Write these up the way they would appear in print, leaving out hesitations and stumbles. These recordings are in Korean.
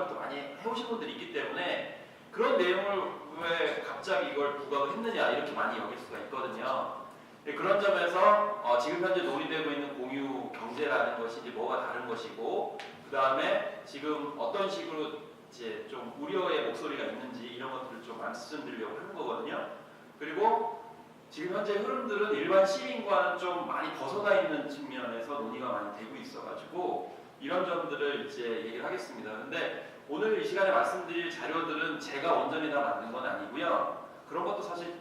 것도 많이 해오신 분들이 있기 때문에 그런 내용을 왜 갑자기 이걸 부각을 했느냐 이렇게 많이 여길 수가 있거든요. 그런 점에서 지금 현재 논의되고 있는 공유 경제라는 것이 이제 뭐가 다른 것이고, 그 다음에 지금 어떤 식으로 이제 좀 우려의 목소리가 있는지 이런 것들을 좀 말씀드리려고 하는 거거든요. 그리고 지금 현재 흐름들은 일반 시민과는 좀 많이 벗어나 있는 측면에서 논의가 많이 되고 있어가지고 이런 점들을 이제 얘기를 하겠습니다. 근데 오늘 이 시간에 말씀드릴 자료들은 제가 온전히 다 만든 건 아니고요. 그런 것도 사실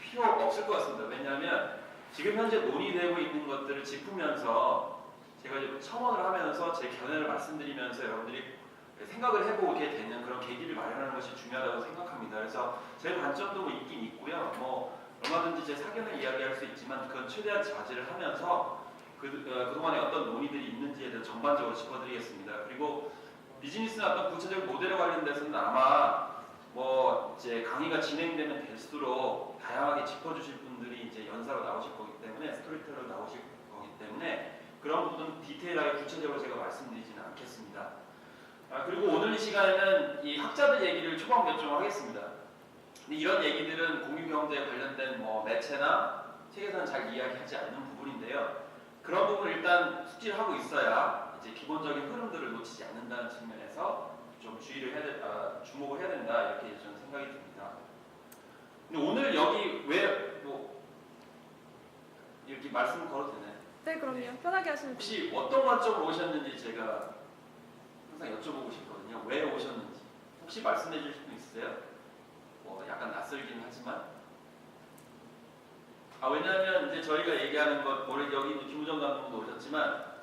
필요 없을 것 같습니다. 왜냐하면 지금 현재 논의되고 있는 것들을 짚으면서 제가 이제 첨언을 하면서 제 견해를 말씀드리면서 여러분들이 생각을 해보게 되는 그런 계기를 마련하는 것이 중요하다고 생각합니다. 그래서 제 관점도 뭐 있긴 있고요. 뭐 얼마든지 제 사견을 이야기할 수 있지만 그건 최대한 자제를 하면서 그동안에 어떤 논의들이 있는지에 대해서 전반적으로 짚어드리겠습니다. 그리고 비즈니스나 어떤 구체적 모델에 관련돼서는 아마 뭐 이제 강의가 진행되면 될수록 다양하게 짚어주실 분들이 이제 연사로 나오실 거기 때문에 스토리텔러 나오실 거기 때문에 그런 부분 디테일하게 구체적으로 제가 말씀드리지는 않겠습니다. 그리고 오늘 이 시간에는 이 학자들 얘기를 초반 몇 점 하겠습니다. 근데 이런 얘기들은 공유경제에 관련된 뭐 매체나 책에서는 잘 이야기하지 않는 부분인데요. 그런 부분을 일단 숙지를 하고 있어야 이제 기본적인 흐름들을 놓치지 않는다는 측면에서 좀 주목을 해야 된다 이렇게 저는 생각이 듭니다. 근데 오늘 여기 왜 뭐 이렇게 말씀을 걸어도 되나요? 네, 그럼요. 편하게 하시면 돼요. 혹시 어떤 관점으로 오셨는지 제가 항상 여쭤보고 싶거든요. 왜 오셨는지 혹시 말씀해 주실 수 있으세요? 뭐 약간 낯설긴 하지만 왜냐하면 이제 저희가 얘기하는 것 올해 여기 김우정 감독도 오셨지만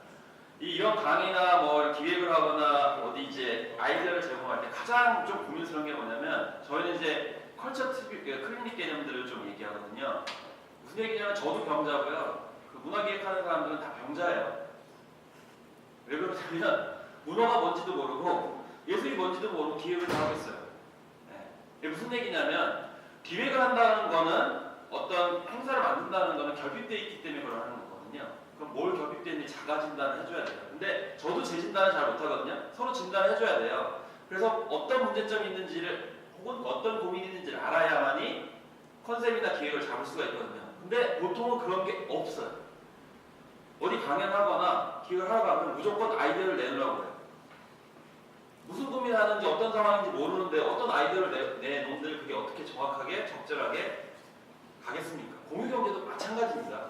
이런 강의나 뭐 기획을 하거나 어디 이제 아이디어를 제공할 때 가장 좀 고민스러운 게 뭐냐면 저희는 이제 컬처 클리닉 개념들을 좀 얘기하거든요. 무슨 얘기냐면 저도 병자고요. 그 문화 기획하는 사람들은 다 병자예요. 왜 그러냐면 문화가 뭔지도 모르고 예술이 뭔지도 모르고 기획을 다 하고 있어요. 네. 무슨 얘기냐면 기획을 한다는 거는 어떤 행사를 만든다는 거는 결핍되어 있기 때문에 그걸 하는 거거든요. 그럼 뭘 결핍되어 있는지 자가 진단을 해줘야 돼요. 근데 저도 제 진단을 잘 못하거든요. 서로 진단을 해줘야 돼요. 그래서 어떤 문제점이 있는지를 혹은 어떤 고민이 있는지를 알아야만이 컨셉이나 기획을 잡을 수가 있거든요. 근데 보통은 그런 게 없어요. 어디 강연을 하거나 기획을 하러 가면 무조건 아이디어를 내놓으라고 해요. 무슨 고민하는지 어떤 상황인지 모르는데 어떤 아이디어를 내놓는데 그게 어떻게 정확하게 적절하게 가겠습니까? 공유경제도 마찬가지입니다.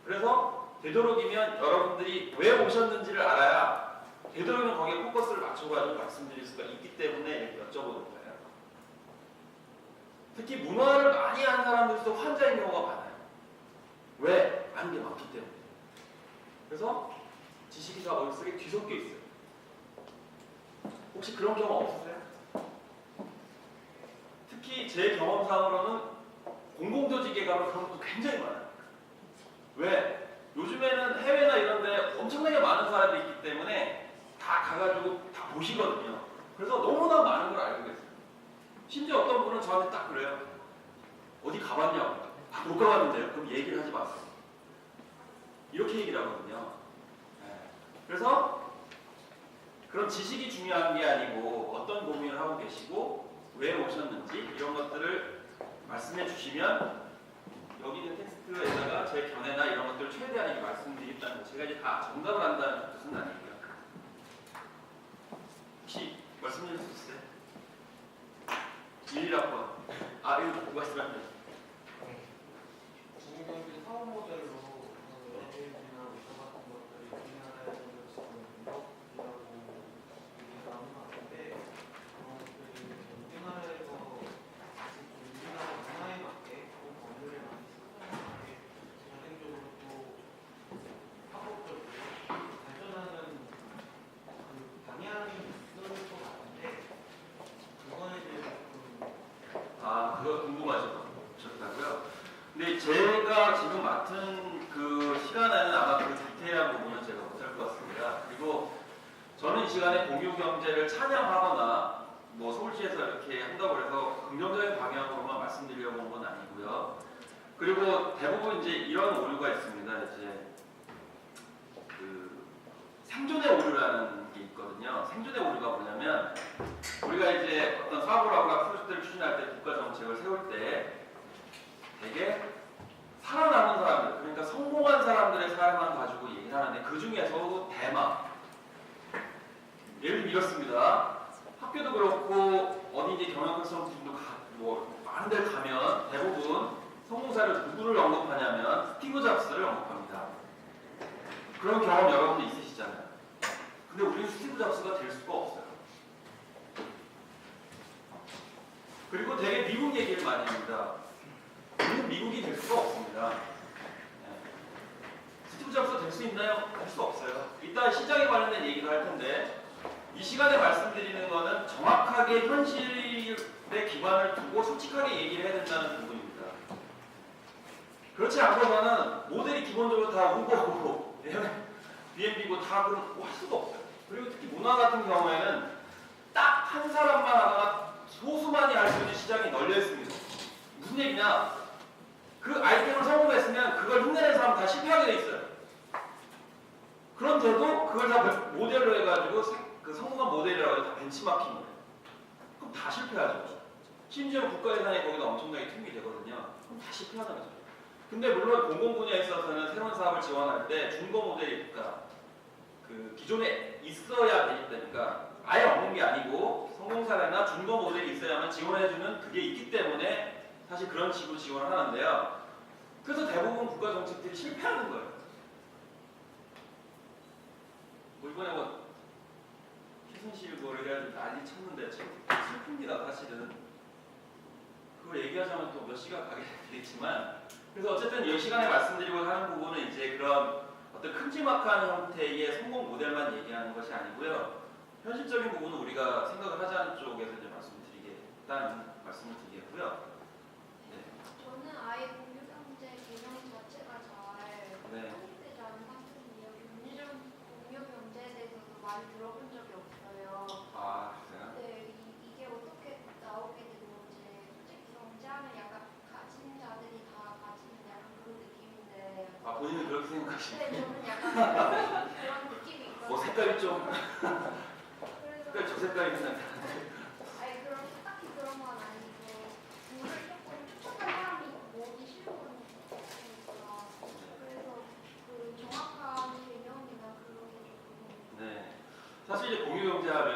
그래서 되도록이면 여러분들이 왜 오셨는지를 알아야 되도록이면 거기에 포커스를 맞춰가지고 말씀드릴 수가 있기 때문에 이렇게 여쭤보는 거예요. 특히 문화를 많이 아는 사람들도 환자인 경우가 많아요. 왜? 아는 게 많기 때문에. 그래서 지식이 다 머릿속에 뒤섞여 있어요. 혹시 그런 경험 없으세요? 특히 제 경험상으로는 공공조직에 가면 그런 것도 굉장히 많아요. 왜? 요즘에는 해외나 이런 데 엄청나게 많은 사람들이 있기 때문에 다 가가지고 다 보시거든요. 그래서 너무나 많은 걸 알고 계세요. 심지어 어떤 분은 저한테 딱 그래요. 어디 가봤냐고. 못 가봤는데요. 그럼 얘기를 하지 마세요. 이렇게 얘기를 하거든요. 그래서 그런 지식이 중요한 게 아니고 어떤 고민을 하고 계시고 왜 오셨는지 이런 것들을 말씀해 주시면 여기 있는 텍스트에다가 제 견해나 이런 것들을 최대한 이렇게 말씀드리겠다는 거. 제가 이제 다 정답을 한다는 뜻은 아니고요. 혹시 말씀해 주실 수 있어요? 1학번. 이거 말씀하세요. 공유경제 사업 모델로 LLB나 우선 같은 것들이 우리나라에서 공동이라고 얘기를 하는 것 같은데 그런 것들이 우리나라에서 사실 좀 우리나라 문화에 맞게 또 법률에 많이 수정하게 전행적으로 또 합법적으로 발전하는 그 방향이 있을 것 같은데 그거에 대해서 그거 궁금하셨다고요? 근데 제가 지금 맡은 그 시간에는 아마 그 디테일한 부분은 제가 못할 것 같습니다. 그리고 저는 이 시간에 공유경제를 찬양하거나 뭐 서울시에서 이렇게 한다고 해서 긍정적인 방향으로만 말씀드리려고 한 건 아니고요. 그리고 대부분 이제 이런 오류가 있습니다. 이제 그 생존의 오류라는 게 있거든요. 생존의 오류가 뭐냐면 그렇습니다. 학교도 그렇고 어디 이제 경영 컨설팅도 뭐 많은 데를 가면 대부분 성공사를 누구를 언급하냐면 스티브 잡스를 언급합니다. 그런 경험 여러분도 있으시잖아요. 근데 우리는 스티브 잡스가 될 수가 없어요. 그리고 되게 미국 얘기를 많이 합니다. 우리는 미국이 될 수가 없습니다. 스티브 잡스가 될 수 있나요? 될 수 없어요. 이따 시장에 관련된 얘기도 할 텐데 이 시간에 말씀드리는 거는 정확하게 현실에 기반을 두고 솔직하게 얘기를 해야 된다는 부분입니다. 그렇지 않고서는 모델이 기본적으로 다 우버고 B&B고 다 그런 할 수가 없어요. 그리고 특히 문화 같은 경우에는 딱 한 사람만 하다가 소수만이 알 수 있는 시장이 널려 있습니다. 무슨 얘기냐? 그 아이템을 성공했으면 그걸 흉내낸 사람 다 실패하게 돼 있어요. 그런데도 그걸 다 모델로 해가지고 그 성공한 모델이라고 해서 다 벤치마킹 거예요. 그럼 다 실패하죠. 심지어 국가 예산이 거기다 엄청나게 투입이 되거든요. 그럼 다 실패하는 거죠. 근데 물론 공공 분야에 있어서는 새로운 사업을 지원할 때 중고 모델이 그러니까 그 기존에 있어야 되니까 아예 없는 게 아니고 성공 사례나 중고 모델이 있어야만 지원해주는 그게 있기 때문에 사실 그런 식으로 지원을 하는데요. 그래서 대부분 국가 정책들이 실패하는 거예요. 뭐 이번에 뭐 최순실 그거를 해가지고 난리 쳤는데 참 슬픕니다 사실은. 그거 얘기하자면 또 몇 시간 가게 되겠지만 그래서 어쨌든 이 시간에 말씀드리고 하는 부분은 이제 그런 어떤 큼지막한 형태의 성공 모델만 얘기하는 것이 아니고요. 현실적인 부분은 우리가 생각을 하자는 쪽에서 이제 일단 말씀을 드리겠고요. 네. 저는 아예 공유 경제 개념 자체가 잘 네. 확립되지 않은 상태인데요. 공유 경제에 대해서도 많이 들어본 적이 없어요. 아, 그래요? 네, 이게 어떻게 나오게 된 건지 솔직히 경제하면 약간 가진 자들이 다 가지는 약간 그런 느낌인데. 아, 본인은 그렇게 생각하시나요? 네, 저는 약간 그런 느낌이 있거든요. 색깔이 좀 그래서 색깔 저 색깔이 그냥 아니 그런 딱히 그런 건 아니고 물을 조금 추천한 사람이 뭐기 싫어하는 거니까 그래서 그 정확한 개념이나 그런 게 조금 네. 사실 이제 공유경제하면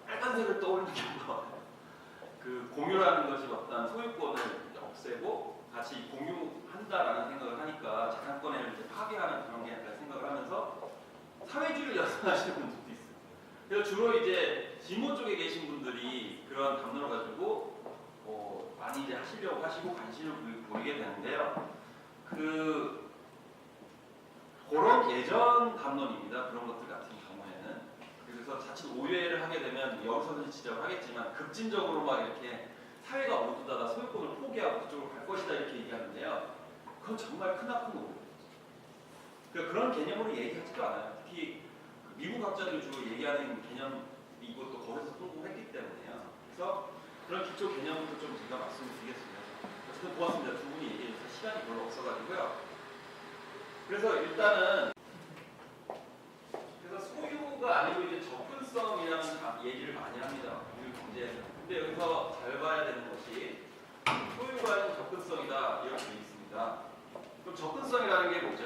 빨간색을 떠올리는 경우가 많아요. 그 공유라는 것이 어떤 소유권을 없애고 같이 공유한다라는 생각을 하니까 자산권을 이제 파괴하는 그런 게 약간 생각을 하면서 사회주의를 연상하시는 분들도 있어요. 그래서 주로 이제 진보 쪽에 계신 분들이 그런 담론을 가지고 많이 이제 하시려고 하시고 관심을 보이게 되는데요. 그런 예전 담론입니다. 그런 것들 같은 경우에는. 그래서 자칫 오해를 하게 되면 여기서는 지적을 하겠지만 급진적으로 막 이렇게 사회가 모두 다 소유권을 포기하고 그쪽으로 갈 것이다 이렇게 얘기하는데요. 그건 정말 크나큰 오해입니다. 그런 개념으로 얘기하지도 않아요. 특히 미국 학자들이 주로 얘기하는 개념이고 또 거기서 성공했기 때문에요. 그래서 그런 기초 개념부터 좀 제가 말씀을 드리겠습니다. 어쨌든 고맙습니다. 두 분이 얘기해 주셔서 시간이 별로 없어가지고요. 그래서 일단은 그래서 소유가 아니고 이제 접근성이라는 얘기를 많이 합니다. 우리 경제에서. 근데 여기서 잘 봐야 되는 것이 소유가 아닌 접근성이다 이렇게 되어 있습니다. 그럼 접근성이라는 게 뭐죠?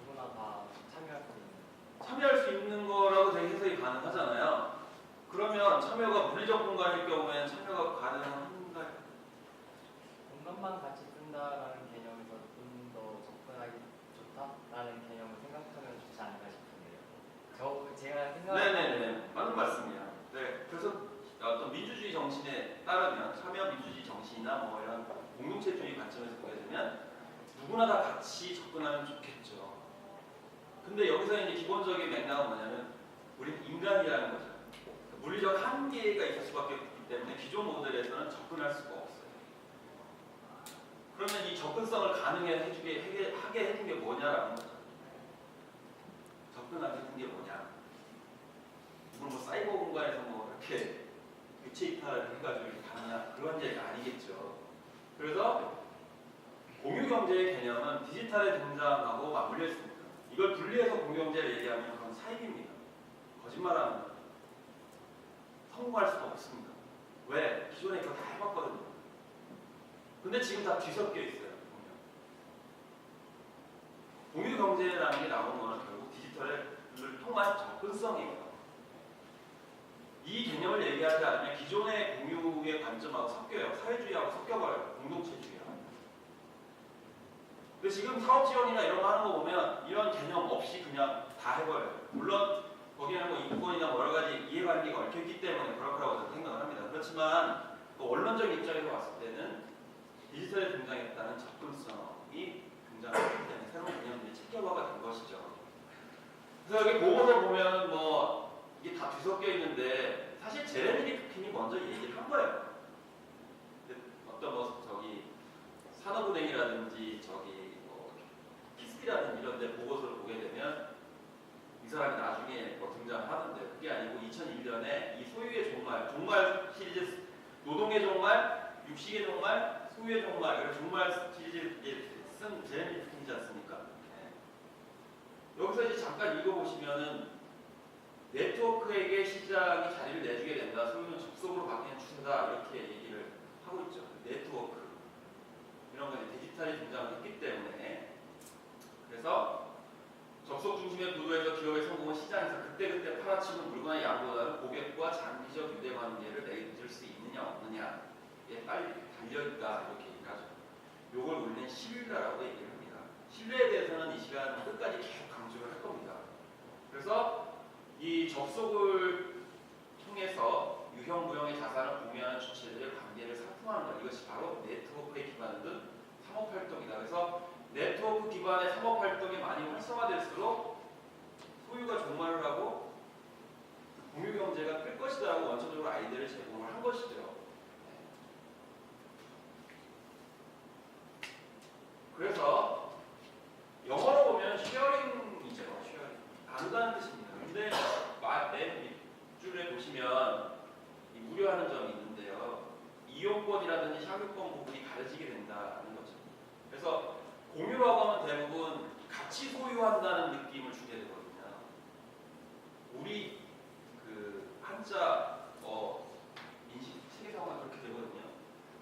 누구나 다 참여할 수 있는. 참여할 수 있는 거라고 되게 해석이 가능하잖아요. 그러면 참여가 물리적 공간일 경우에는 참여가 가능한가요? 공간만 같이 쓴다라는 개념에서 좀 더 접근하기 좋다라는 개념을 생각하면 좋지 않을까 싶은데요. 제가 생각하는 네네네, 맞는 말씀이에요. 네, 그래서 어떤 민주주의 정신에 따르면 참여 민주주의 정신이나 뭐 이런 공동체주의 관점에서 보게 되면 누구나 다 같이 접근하면 좋겠죠. 근데 여기서 이제 기본적인 맥락은 뭐냐면 우리는 인간이라는 거죠. 물리적 한계가 있을 수밖에 없기 때문에 기존 모델에서는 접근할 수가 없어요. 그러면 이 접근성을 가능하게 해준 게 뭐냐라는 거죠. 접근하게 해준 게 뭐냐. 물론 뭐 사이버 공간에서 뭐 이렇게 유체 이탈을 해가지고 이렇게 가느냐 그런 얘기가 아니겠죠. 그래서 공유 경제의 개념은 디지털에 등장하고 맞물려 있습니다. 이걸 분리해서 공유 경제를 얘기하면 그건 사입입니다. 거짓말하는 거예요. 성공할 수가 없습니다. 왜? 기존에 이거 다 해봤거든요. 근데 지금 다 뒤섞여 있어요. 공유 경제라는 게 나오는 거는 결국 디지털을 통한 접근성이에요. 이 개념을 얘기하지 않으면 기존의 공유의 관점하고 섞여요. 사회주의하고 섞여버려요. 공동체주의하고. 근데 지금 사업 지원이나 이런 거 하는 거 보면 이런 개념 없이 그냥 다 해버려요. 물론 거기에는 뭐 인권이나 뭐 여러 가지 이해관계가 얽혀있기 때문에 그렇다고 저는 생각을 합니다. 그렇지만 또 원론적인 입장에서 봤을 때는 디지털에 등장했다는 접근성이 등장하기 때문에 새로운 개념들이 체계화가 된 것이죠. 그래서 여기 보고서 보면 뭐 이게 다 뒤섞여 있는데 사실 제레미 리프킨이 먼저 얘기를 한 거예요. 어떤 뭐 저기 산업은행이라든지 저기 뭐 키스피라든지 이런 데 보고서를 보게 되면 이 사람이 나중에 뭐 등장하는데 그게 아니고 2001년에 이 소유의 종말 시리즈 노동의 종말, 육식의 종말, 소유의 종말 이런 종말 시리즈를 쓴 제레미 리프킨이지 않습니까? 네. 여기서 이제 잠깐 읽어보시면은 네트워크에게 시장이 자리를 내주게 된다. 소유는 접속으로 바뀌는 추세다. 이렇게 얘기를 하고 있죠. 네트워크 이런 거 디지털이 등장을 했기 때문에 그래서 접속 중심의 구도에서 기업의 성공은 시장에서 그때그때 팔아치는 물건의 양보다는 고객과 장기적 유대 관계를 맺을 수 있느냐 없느냐에 빨리 달려있다. 이렇게 얘기를 하죠. 요걸 우리는 신뢰라고 얘기를 합니다. 신뢰에 대해서는 이 시간 끝까지 계속 강조를 할 겁니다. 그래서 이 접속을 통해서 유형 무형의 자산을 공유하는 주체들의 관계를 상품하는 것, 이것이 바로 네트워크에 기반된 상업활동이다. 그래서 네트워크 기반의 상업활동이 많이 활성화될수록 소유가 종말을 하고 공유경제가 클 것이다라고 원천적으로 아이디어를 제공을 한 것이죠. 그래서 영어로 보면 쉐어링이죠. 쉐어링. 나눈다는 뜻입니다. 근데 맨 밑줄에 보시면 이 우려하는 점이 있는데요. 이용권이라든지 향유권 부분이 가려지게 된다는 거죠. 그래서 공유라고 하면 대부분 같이 소유한다는 느낌을 주게 되거든요. 우리 그 한자 인식 체계상으로 그렇게 되거든요.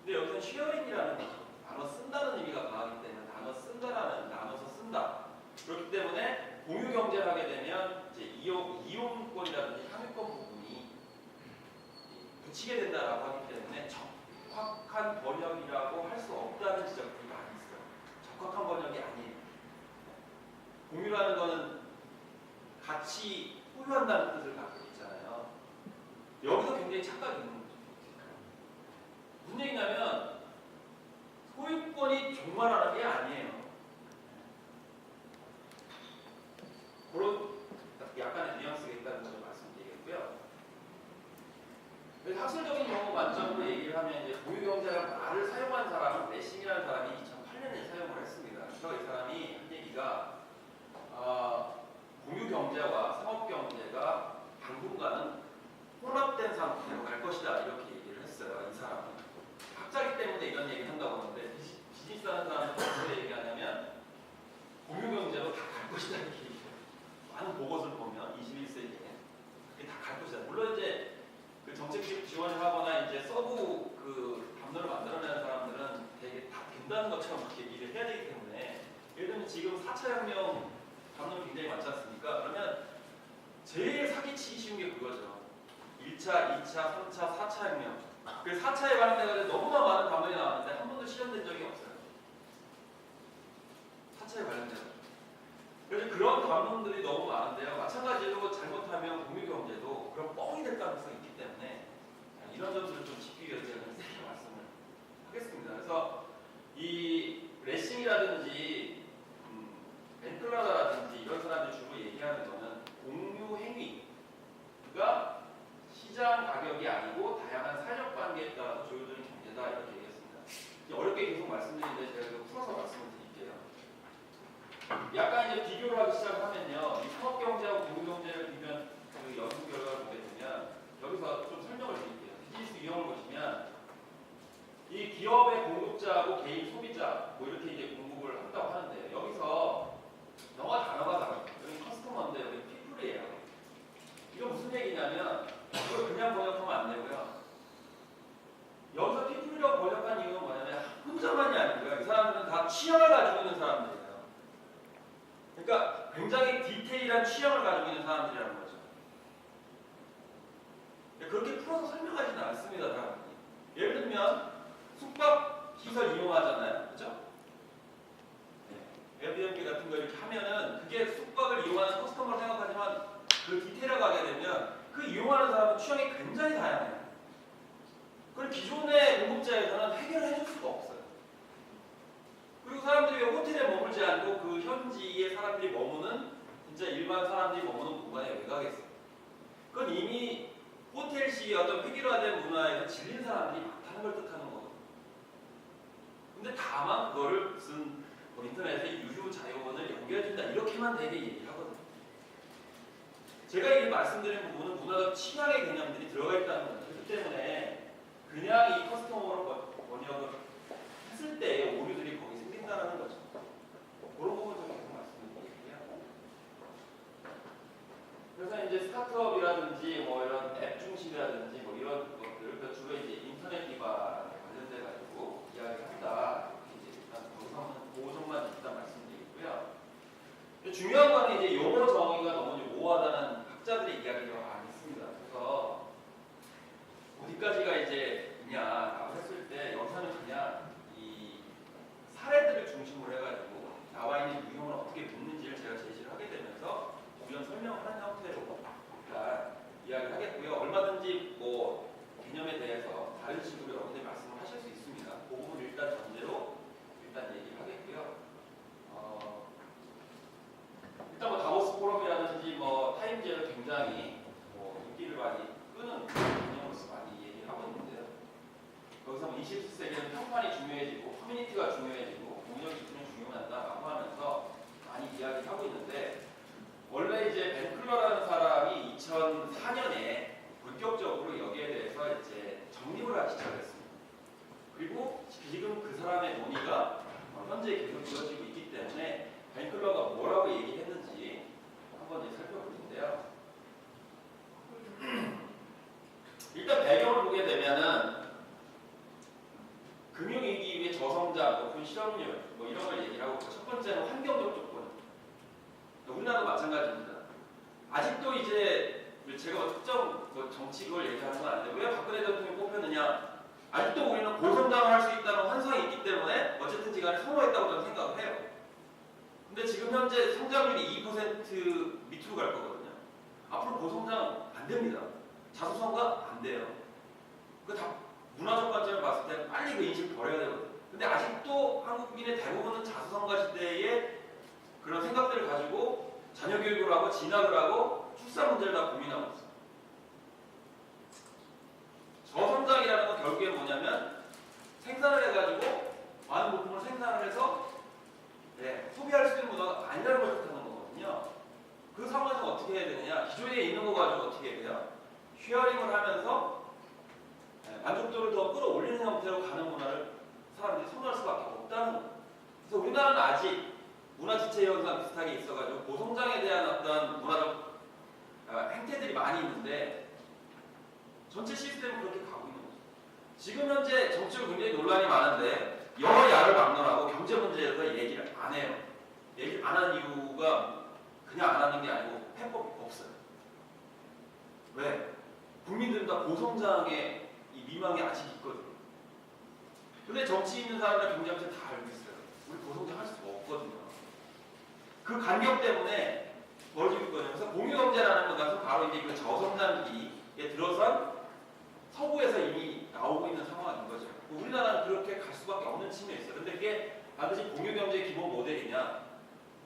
근데 여기서는 쉐어링이라는 거죠. 단어 쓴다는 의미가 강하기 때문에 단어 쓴다라는 나눠서 쓴다. 그렇기 때문에 공유 경제를 하게 되면 이제 이용권이라든지 향유권 부분이 붙이게 된다라고 하기 때문에 적확한 번역이라고 할 수 없다는 지적들이 많이 있어요. 적확한 번역이 아니에요. 공유라는 거는 같이 소유한다는 뜻을 갖고 있잖아요. 여기서 굉장히 착각이 있는 거죠. 무슨 얘기냐면 소유권이 종말하는 게 아니에요. 그런 약간의 뉘앙스가 있다는 것을 말씀드리겠고요. 그래서 학술적인 경우 관점으로 얘기를 하면 이제 공유경제라는 말을 사용한 사람은 레싱이라는 사람이 2008년에 사용을 했습니다. 그래서 이 사람이 한 얘기가 공유경제와 상업경제가 당분간은 혼합된 상태로 갈 것이다 이렇게 얘기를 했어요. 이 사람은 학자이기 때문에 이런 얘기를 한다고 하는데 비즈니스 하는 사람은 어떻게 얘기하냐면 공유경제로 다 갈 것이다 이렇게 얘기해요. 많은 보고서를 보면 21세기에 그게 다 갈 것이다. 물론 이제 그 정책 지원을 하거나 이제 서브 그 담론을 만들어내는 사람들은 되게 다 된다는 것처럼 그렇게 얘기를 해야 되기 때문에 예를 들면 지금 4차 혁명 담론 굉장히 많지 않습니까? 그러면 제일 사기치기 쉬운 게 그거죠. 1차, 2차, 3차, 4차 혁명. 그 4차에 관련돼서 너무나 많은 담론이 나왔는데 한 번도 실현된 적이 없어요. 4차에 관련돼서. 그래서 그런 담론들이 너무 많은데요. 마찬가지로 잘못하면 공유경제도 그런 뻥이 될 가능성이 있기 때문에 이런 점들을 좀 짚기 위해서 제가 세게 말씀을 하겠습니다. 그래서 이 레싱이라든지 벤클라다라든지 이런 사람들이 주로 얘기하는 거는 공유 행위가 시장 가격이 아니고 다양한 사회적 관계에 따라서 조율되는 경제다 이렇게 얘기했습니다. 어렵게 계속 말씀드리는데 제가 좀 풀어서 말씀을 드릴게요. 약간 이제 비교를 하기 시작을 하면요. 이 상업경제하고 공유경제를 비교한 그 연구 결과를 보게 되면 여기서 좀 설명을 드릴게요. 비즈니스 유형을 보시면 이 기업의 공급자하고 개인 소비자 뭐 이렇게 이제 공급을 한다고 하는데 여기서 영어 단어가 다릅니다. 여기 커스터머 디테일한 취향을 가지고 있는 사람들이라는 거죠. 그렇게 풀어서 설명하지는 않습니다, 사람들이. 예를 들면 숙박 시설 이용하잖아요, 그렇죠? 에어비앤비 같은 거 이렇게 하면은 그게 숙박을 이용하는 커스터머를 생각하지만 그 디테일하게 되면 그 이용하는 사람은 취향이 굉장히 다양해요. 그걸 기존의 공급자에서는 해결을 해줄 수가 없어요. 그리고 사람들이 왜 호텔에 머물지 않고 그 현지에 사람들이 머무는 진짜 일반 사람들이 머무는 공간에 왜 가겠어요? 그건 이미 호텔식의 어떤 획일화된 문화에서 질린 사람들이 많다는 걸 뜻하는 거거든요. 근데 다만 그거를 무슨 뭐 인터넷에 유휴자유원을 연결해준다 이렇게만 되게 얘기하거든요. 제가 이게 말씀드린 부분은 문화적 취향의 개념들이 들어가 있다는 거죠. 그렇기 때문에 그냥 이 커스터머로 번역을 했을 때 오류들이 거기 생긴다는 거죠. 그런 부분 좀 계속 말씀드릴게요. 그래서 이제 스타트업이라든지 뭐 이런 앱 중심이라든지 뭐 이런 것들, 그러니까 주로 이제 인터넷 기반에 관련돼 가지고 이야기를 한다. 이렇게 이제 일단 거기서는 그 점만 일단 말씀드리고요. 중요한 건 이제 용어 정의가 너무 모호하다는 학자들의 이야기가 많이 있습니다. 그래서 어디까지가 이제 있냐라고 했을 때 여기서는 그냥 이 사례들을 중심으로 해가지고 나와 있는 유형을 어떻게 묻는지를 제가 제시를 하게 되면서 주변 설명을 하는 형태로 일단 이야기를 하겠고요. 얼마든지 뭐 개념에 대해서 다른 식으로 여러분들이 말씀을 하실 수 있습니다. 그 부분을 일단 전제로 일단 얘기를 하겠고요. 일단 뭐 다보스 포럼이라든지 뭐 타임즈에서 굉장히 뭐 인기를 많이 끄는 개념으로서 많이 얘기를 하고 있는데요. 거기서 뭐 21세기는 평판이 중요해지고 커뮤니티가 중요해지고 공유적 집중이 중요하다라고 하면서 많이 이야기를 하고 있는데, 원래 이제 벤 클러라는 사람이 2004년에 본격적으로 여기에 대해서 이제 정립을 하기 시작했습니다. 그리고 지금 그 사람의 논의가 현재 계속 이루어지고 있기 때문에 벤 클러가 뭐라고 얘기했는지 한번 이제 살펴볼 텐데요. 일단 배경을 보게 되면은 금융위기 이후의 저성장, 높은 실업률 뭐 이런 걸 얘기를 하고, 첫 번째는 환경적 조건. 우리나라도 마찬가지입니다. 아직도 이제 제가 뭐 특정 뭐 정치 그걸 얘기하는 건 아닌데 왜 박근혜 대통령이 뽑혔느냐? 아직도 우리는 고성장을 할 수 있다는 환상이 있기 때문에 어쨌든지 간에 성공했다고 저는 생각을 해요. 근데 지금 현재 성장률이 2% 밑으로 갈 거거든요. 앞으로 고성장 안 됩니다. 자수성가 안 돼요. 그 다 문화적 관점을 봤을 때 빨리 그 인식을 버려야 되거든요. 근데 아직도 한국인의 대부분은 자수성가 시대의 그런 생각들을 가지고 자녀 교육을 하고 진학을 하고 출산 문제를 다 고민하고 있어요. 저성장이라는 건 결국에 뭐냐면 생산을 해가지고 많은 부품을 생산을 해서 소비할 수 있는 문화가 아니라는 걸 뜻하는 거거든요. 그 상황에서 어떻게 해야 되느냐? 기존에 있는 거 가지고 어떻게 해야 돼요? 쉐어링을 하면서 만족도를 더 끌어올리는 형태로 가는 문화를 사람들이 선호할 수밖에 없다는 거예요. 그래서 우리나라는 아직 문화 지체 현상 비슷하게 있어가지고 고성장에 대한 어떤 문화적 행태들이 많이 있는데 전체 시스템은 그렇게 가고 있는 거죠. 지금 현재 정치로 굉장히 논란이 많은데 여야를 막론하고 경제 문제에 대해서 얘기를 안 해요. 얘기를 안 하는 이유가 그냥 안 하는 게 아니고 해법이 없어요. 왜? 국민들은 다 고성장의 이 미망이 아직 있거든요. 근데 정치 있는 사람들 경제학자 다 알고 있어요. 우리 고성장 할 수가 없거든요. 그 간격 때문에 뭘 지고 있거든요. 그래서 공유경제라는 것은 바로 이제 그 저성장기에 들어선 서구에서 이미 나오고 있는 상황인 거죠. 우리나라는 그렇게 갈 수밖에 없는 측면이 있어요. 근데 그게 반드시 공유경제의 기본 모델이냐?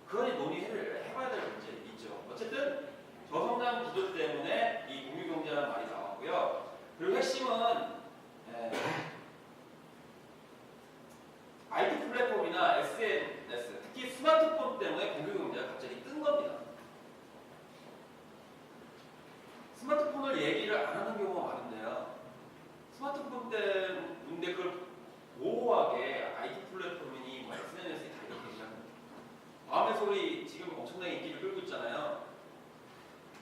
그건 논의를 해봐야 될 문제 있죠. 어쨌든 저성장 구조 때문에 이 공유경제라는 말이 나왔고요. 그리고 핵심은 IT 플랫폼이나 SNS, 특히 스마트폰 때문에 공유경제가 갑자기 뜬 겁니다. 스마트폰을 얘기를 안 하는 경우가 많은데요. 스마트폰 때문에 그걸 모호하게 IT 플랫폼이니 뭐 SNS에 다 이렇게 얘기합니다. 마음의 소리 지금 엄청나게 인기를 끌고 있잖아요.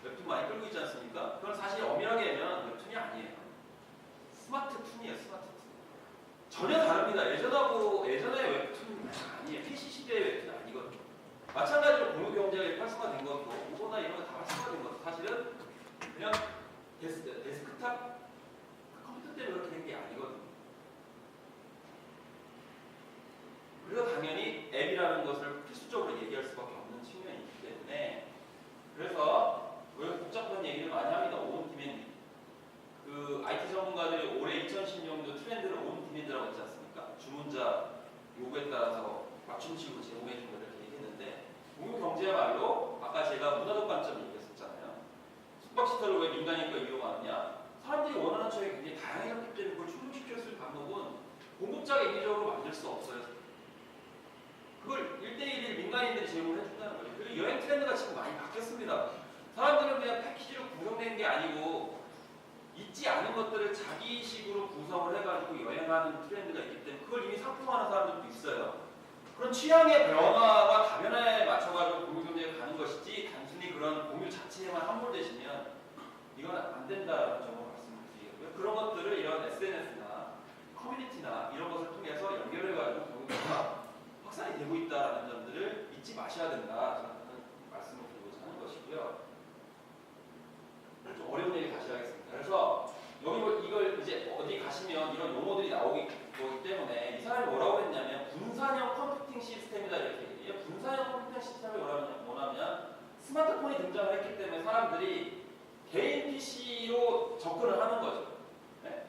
웹툰 많이 끌고 있지 않습니까? 그건 사실 엄밀하게 하면 웹툰이 아니에요. 스마트툰이에요, 스마트툰. 전혀 다릅니다. 예전의 웹툰 아니에요. PC 시대의 웹툰 아니거든요. 마찬가지로 공유경제가 활성화된 것도 우보나 이런 거 다 활성화된 것도 사실은 그냥 데스크탑 컴퓨터 때문에 그렇게 된 게 아니거든요. 그래서 당연히 앱이라는 것을 필수적으로 얘기할 수밖에 없는 측면이 있기 때문에 그래서 왜 복잡한 얘기를 많이 합니다. 온 디맨드. 그 IT 전문가들이 올해 2016년도 트렌드를 온 디맨드라고 했지 않습니까? 주문자 요구에 따라서 맞춤식으로 제공해 준 걸 이렇게 얘기했는데 공유경제야말로 아까 제가 문화적 관점 얘기했었잖아요. 숙박시설을 왜 민간인과 이용하느냐? 사람들이 원하는 처에 굉장히 다양했기 때문에 그걸 충족시킬 수 있는 방법은 공급자가 인위적으로 만들 수 없어요. 그걸 1대1을 민간인들이 제공을 해준다는 거죠. 그리고 여행 트렌드가 지금 많이 바뀌었습니다. 사람들은 그냥 패키지로 구성된 게 아니고 있지 않은 것들을 자기식으로 구성을 해가지고 여행하는 트렌드가 있기 때문에 그걸 이미 상품화하는 사람들도 있어요. 그런 취향의 변화와 다변화에 맞춰가지고 공유경제가 가는 것이지 단순히 그런 공유 자체에만 함몰되시면 이건 안 된다는 점을 말씀드리고요. 그런 것들을 이런 SNS나 커뮤니티나 이런 것을 통해서 연결해가지고 공유경제가 확산이 되고 있다는 점들을 잊지 마셔야 된다. 저는 말씀을 드리고자 하는 것이고요. 좀 어려운 얘기 다시 하겠습니다. 그래서 여기 이걸 이제 어디 가시면 이런 용어들이 나오기 때문에 이 사람이 뭐라고 했냐면 분산형 컴퓨팅 시스템이다 이렇게 얘기해요. 분산형 컴퓨팅 시스템이 뭐냐면 스마트폰이 등장을 했기 때문에 사람들이 개인 PC로 접근을 하는 거죠. 네?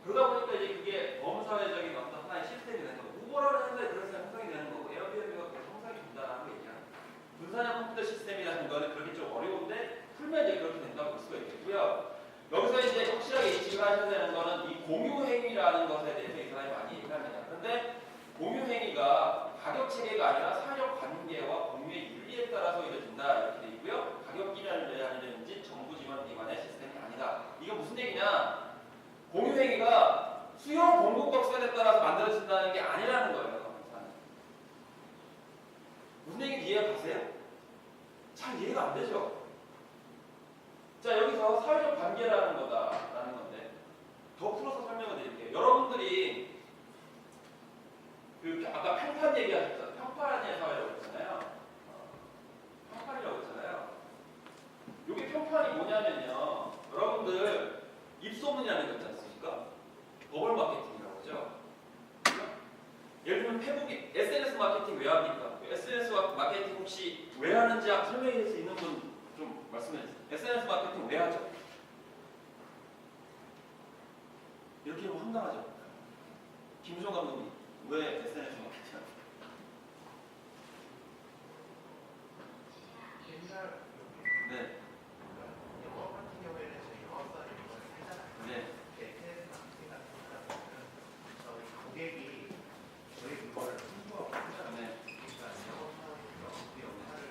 그러다 보니까 이제 그게 범사회적인 어떤 하나의 시스템이 되는 거고 우버라는 회사에 그래서 형성이 되는 거고 에어비앤비가 그래서 형성이 된다는 거 얘기하는 거예요. 분산형 컴퓨터 시스템이라는 거는 그렇게 좀 어려운데 풀면 이제 그렇게 된다고 볼 수가 있겠고요. 여기서 이제 확실하게 인식을 하셔야 되는 거는 이 공유행위라는 것에 대해서 이 사람이 많이 얘기합니다. 그런데 공유행위가 가격 체계가 아니라 사적 관계와 공유의 윤리에 따라서 이루어진다 이렇게 되어 있고요. 가격 기반을 하려는지 정부 지원 기관의 시스템이 아니다. 이게 무슨 얘기냐? 공유행위가 수요 공급 격선에 따라서 만들어진다는 게 아니라는 거예요. 무슨 얘기인지 이해가 가세요? 잘 이해가 안 되죠? 자, 여기서 사회적 관계라는 거다라는 건데 더 풀어서 설명을 드릴게요. 여러분들이 그 아까 평판 얘기하셨죠? 평판의 사회라고 했잖아요. 평판이라고 했잖아요. 이게 평판이 뭐냐면요. 여러분들 입소문이라는 거 있지 않습니까? 버블 마케팅이라고 하죠. 예를 들면 페북이 SNS 마케팅 왜 합니까? SNS 마케팅 혹시 왜 하는지 설명해 줄 수 있는 분 좀 말씀해 주세요. SNS 마케팅 왜 하죠? 이렇게 하면 황당하죠. 김수정 감독님 왜 SNS 마케팅 하죠? 옛날 네. 영업 같은 경우에는 저희 영업사를 이걸 하잖아요. 네. SNS 마케팅 같은 거는 저희 고객이 저희 물건을 홍보하고 하잖아요. 네. 그러니까 영업사에서 그 역할을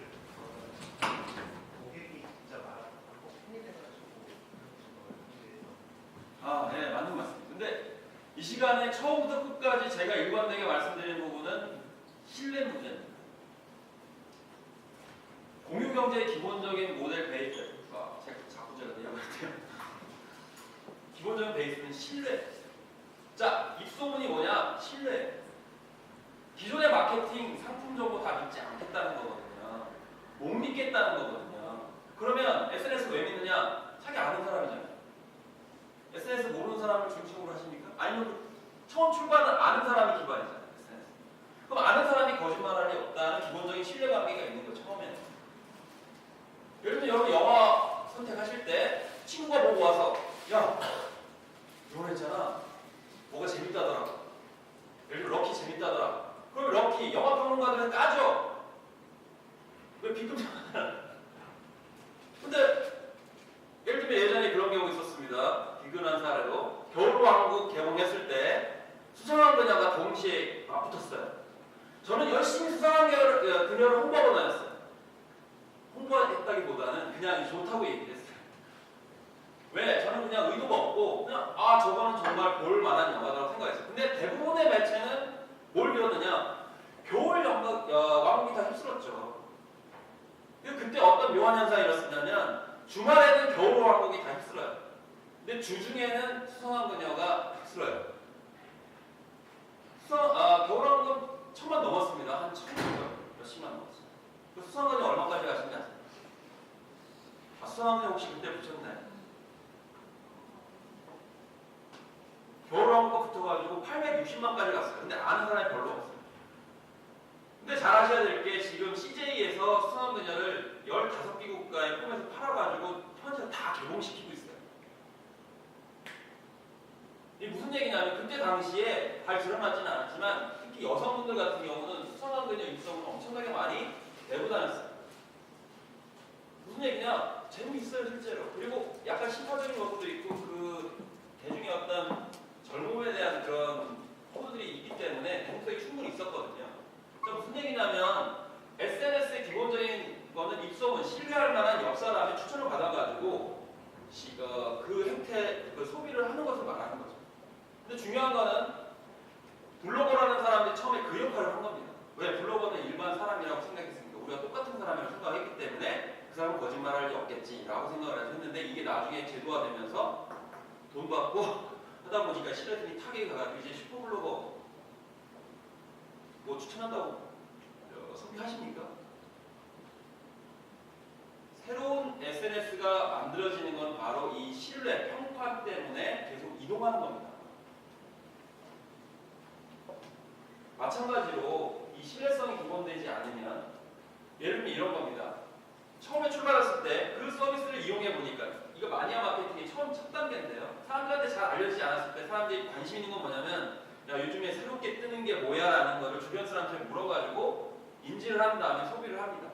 고객이 진짜 말하고 팬이 돼가지고 아, 네, 맞는 말씀입니다. 근데 이 시간에 처음부터 끝까지 제가 일관되게 말씀드리는 부분은 신뢰 문제입니다. 공유경제의 기본적인 모델 베이스, 자꾸 제가 내려갈게요. 기본적인 베이스는 신뢰. 자, 입소문이 뭐냐? 신뢰. 기존의 마케팅, 상품 정보 다 믿지 않겠다는 거거든요. 못 믿겠다는 거거든요. 그러면 SNS 왜 믿느냐? 자기 아는 사람이잖아요. SNS 모르는 사람을 중심으로 하십니까? 아니면 처음 출발은 아는 사람이 기반이잖아요. SNS. 그럼 아는 사람이 거짓말할 리 없다는 기본적인 신뢰관계가 있는 거죠. 처음에는. 예를 들면 여러분 영화 선택하실 때 친구가 보고 와서 야, 이거 했잖아. 뭐가 재밌다더라. 예를 들면 럭키 재밌다더라. 그러면 럭키 영화 평론가들은 까죠. 왜 비금잖아. 근데 예를 들면 예전에 그런 경우 있었습니다. 비근한 사례로 겨울왕국 개봉했을 때 수상한 그녀가 동시에 맞붙었어요. 저는 열심히 수상한 그녀를 홍보하고 다녔어요. 홍보했다기보다는 그냥 좋다고 얘기를 했어요. 왜? 저는 그냥 의도가 없고 그냥 저거는 정말 볼 만한 영화라고 생각했어요. 근데 대부분의 매체는 뭘 배웠느냐? 겨울 왕국이 다 휩쓸었죠. 그때 어떤 묘한 현상이 일어났냐면 주말에는 겨울 왕국이 다 휩쓸어요. 근데 주중에는 수상한 그녀가 휩쓸어요. 겨울 왕국은 1000만 넘었습니다. 한 1000만 몇십만 넣었어요. 그 수상관이 얼마까지 가신지 아세요? 아, 수상관이 혹시 그때 붙였나요? 결혼한 거 붙어가지고 860만까지 갔어요. 근데 아는 사람이 별로 없어요. 근데 잘 아셔야 될 게 지금 CJ에서 수상한 그녀를 15개 국가에 포함해서 팔아가지고 현재 다 개봉시키고 있어요. 이게 무슨 얘기냐면 그때 당시에 잘 드러나지는 않았지만 특히 여성분들 같은 경우는 수상한 그녀 입성을 엄청나게 많이 내고 다녔어요. 무슨 얘기냐? 재미있어요 실제로. 그리고 약간 심파적인 것도 있고 그 대중의 어떤 젊음에 대한 그런 코드들이 있기 때문에 대중성이 충분히 있었거든요. 무슨 얘기냐면 SNS의 기본적인 거는 입소문, 신뢰할 만한 옆사람의 추천을 받아가지고 그 행태, 그 소비를 하는 것을 말하는 거죠. 근데 중요한 거는 블로거라는 사람들이 처음에 그 역할을 한 겁니다. 왜? 블로거는 일반 사람이라고 생각했으니까 우리가 똑같은 사람이라고 생각했기 때문에 그 사람은 거짓말할 리 없겠지라고 생각을 했는데 이게 나중에 제도화되면서 돈 받고 하다 보니까 시대들이 타격이 가가지고 이제 슈퍼블로거 뭐 추천한다고 소비하십니까? 새로운 SNS가 만들어지는 건 바로 이 신뢰, 평판 때문에 계속 이동하는 겁니다. 마찬가지로 이 신뢰성이 기본되지 않으면 예를 들면 이런 겁니다. 처음에 출발했을 때 그 서비스를 이용해 보니까 이거 마니아 마케팅의 첫 단계인데요. 사람들한테 잘 알려지지 않았을 때 사람들이 관심 있는 건 뭐냐면 야 요즘에 새롭게 뜨는 게 뭐야 라는 거를 주변 사람한테 물어가지고 인지를 한 다음에 소비를 합니다.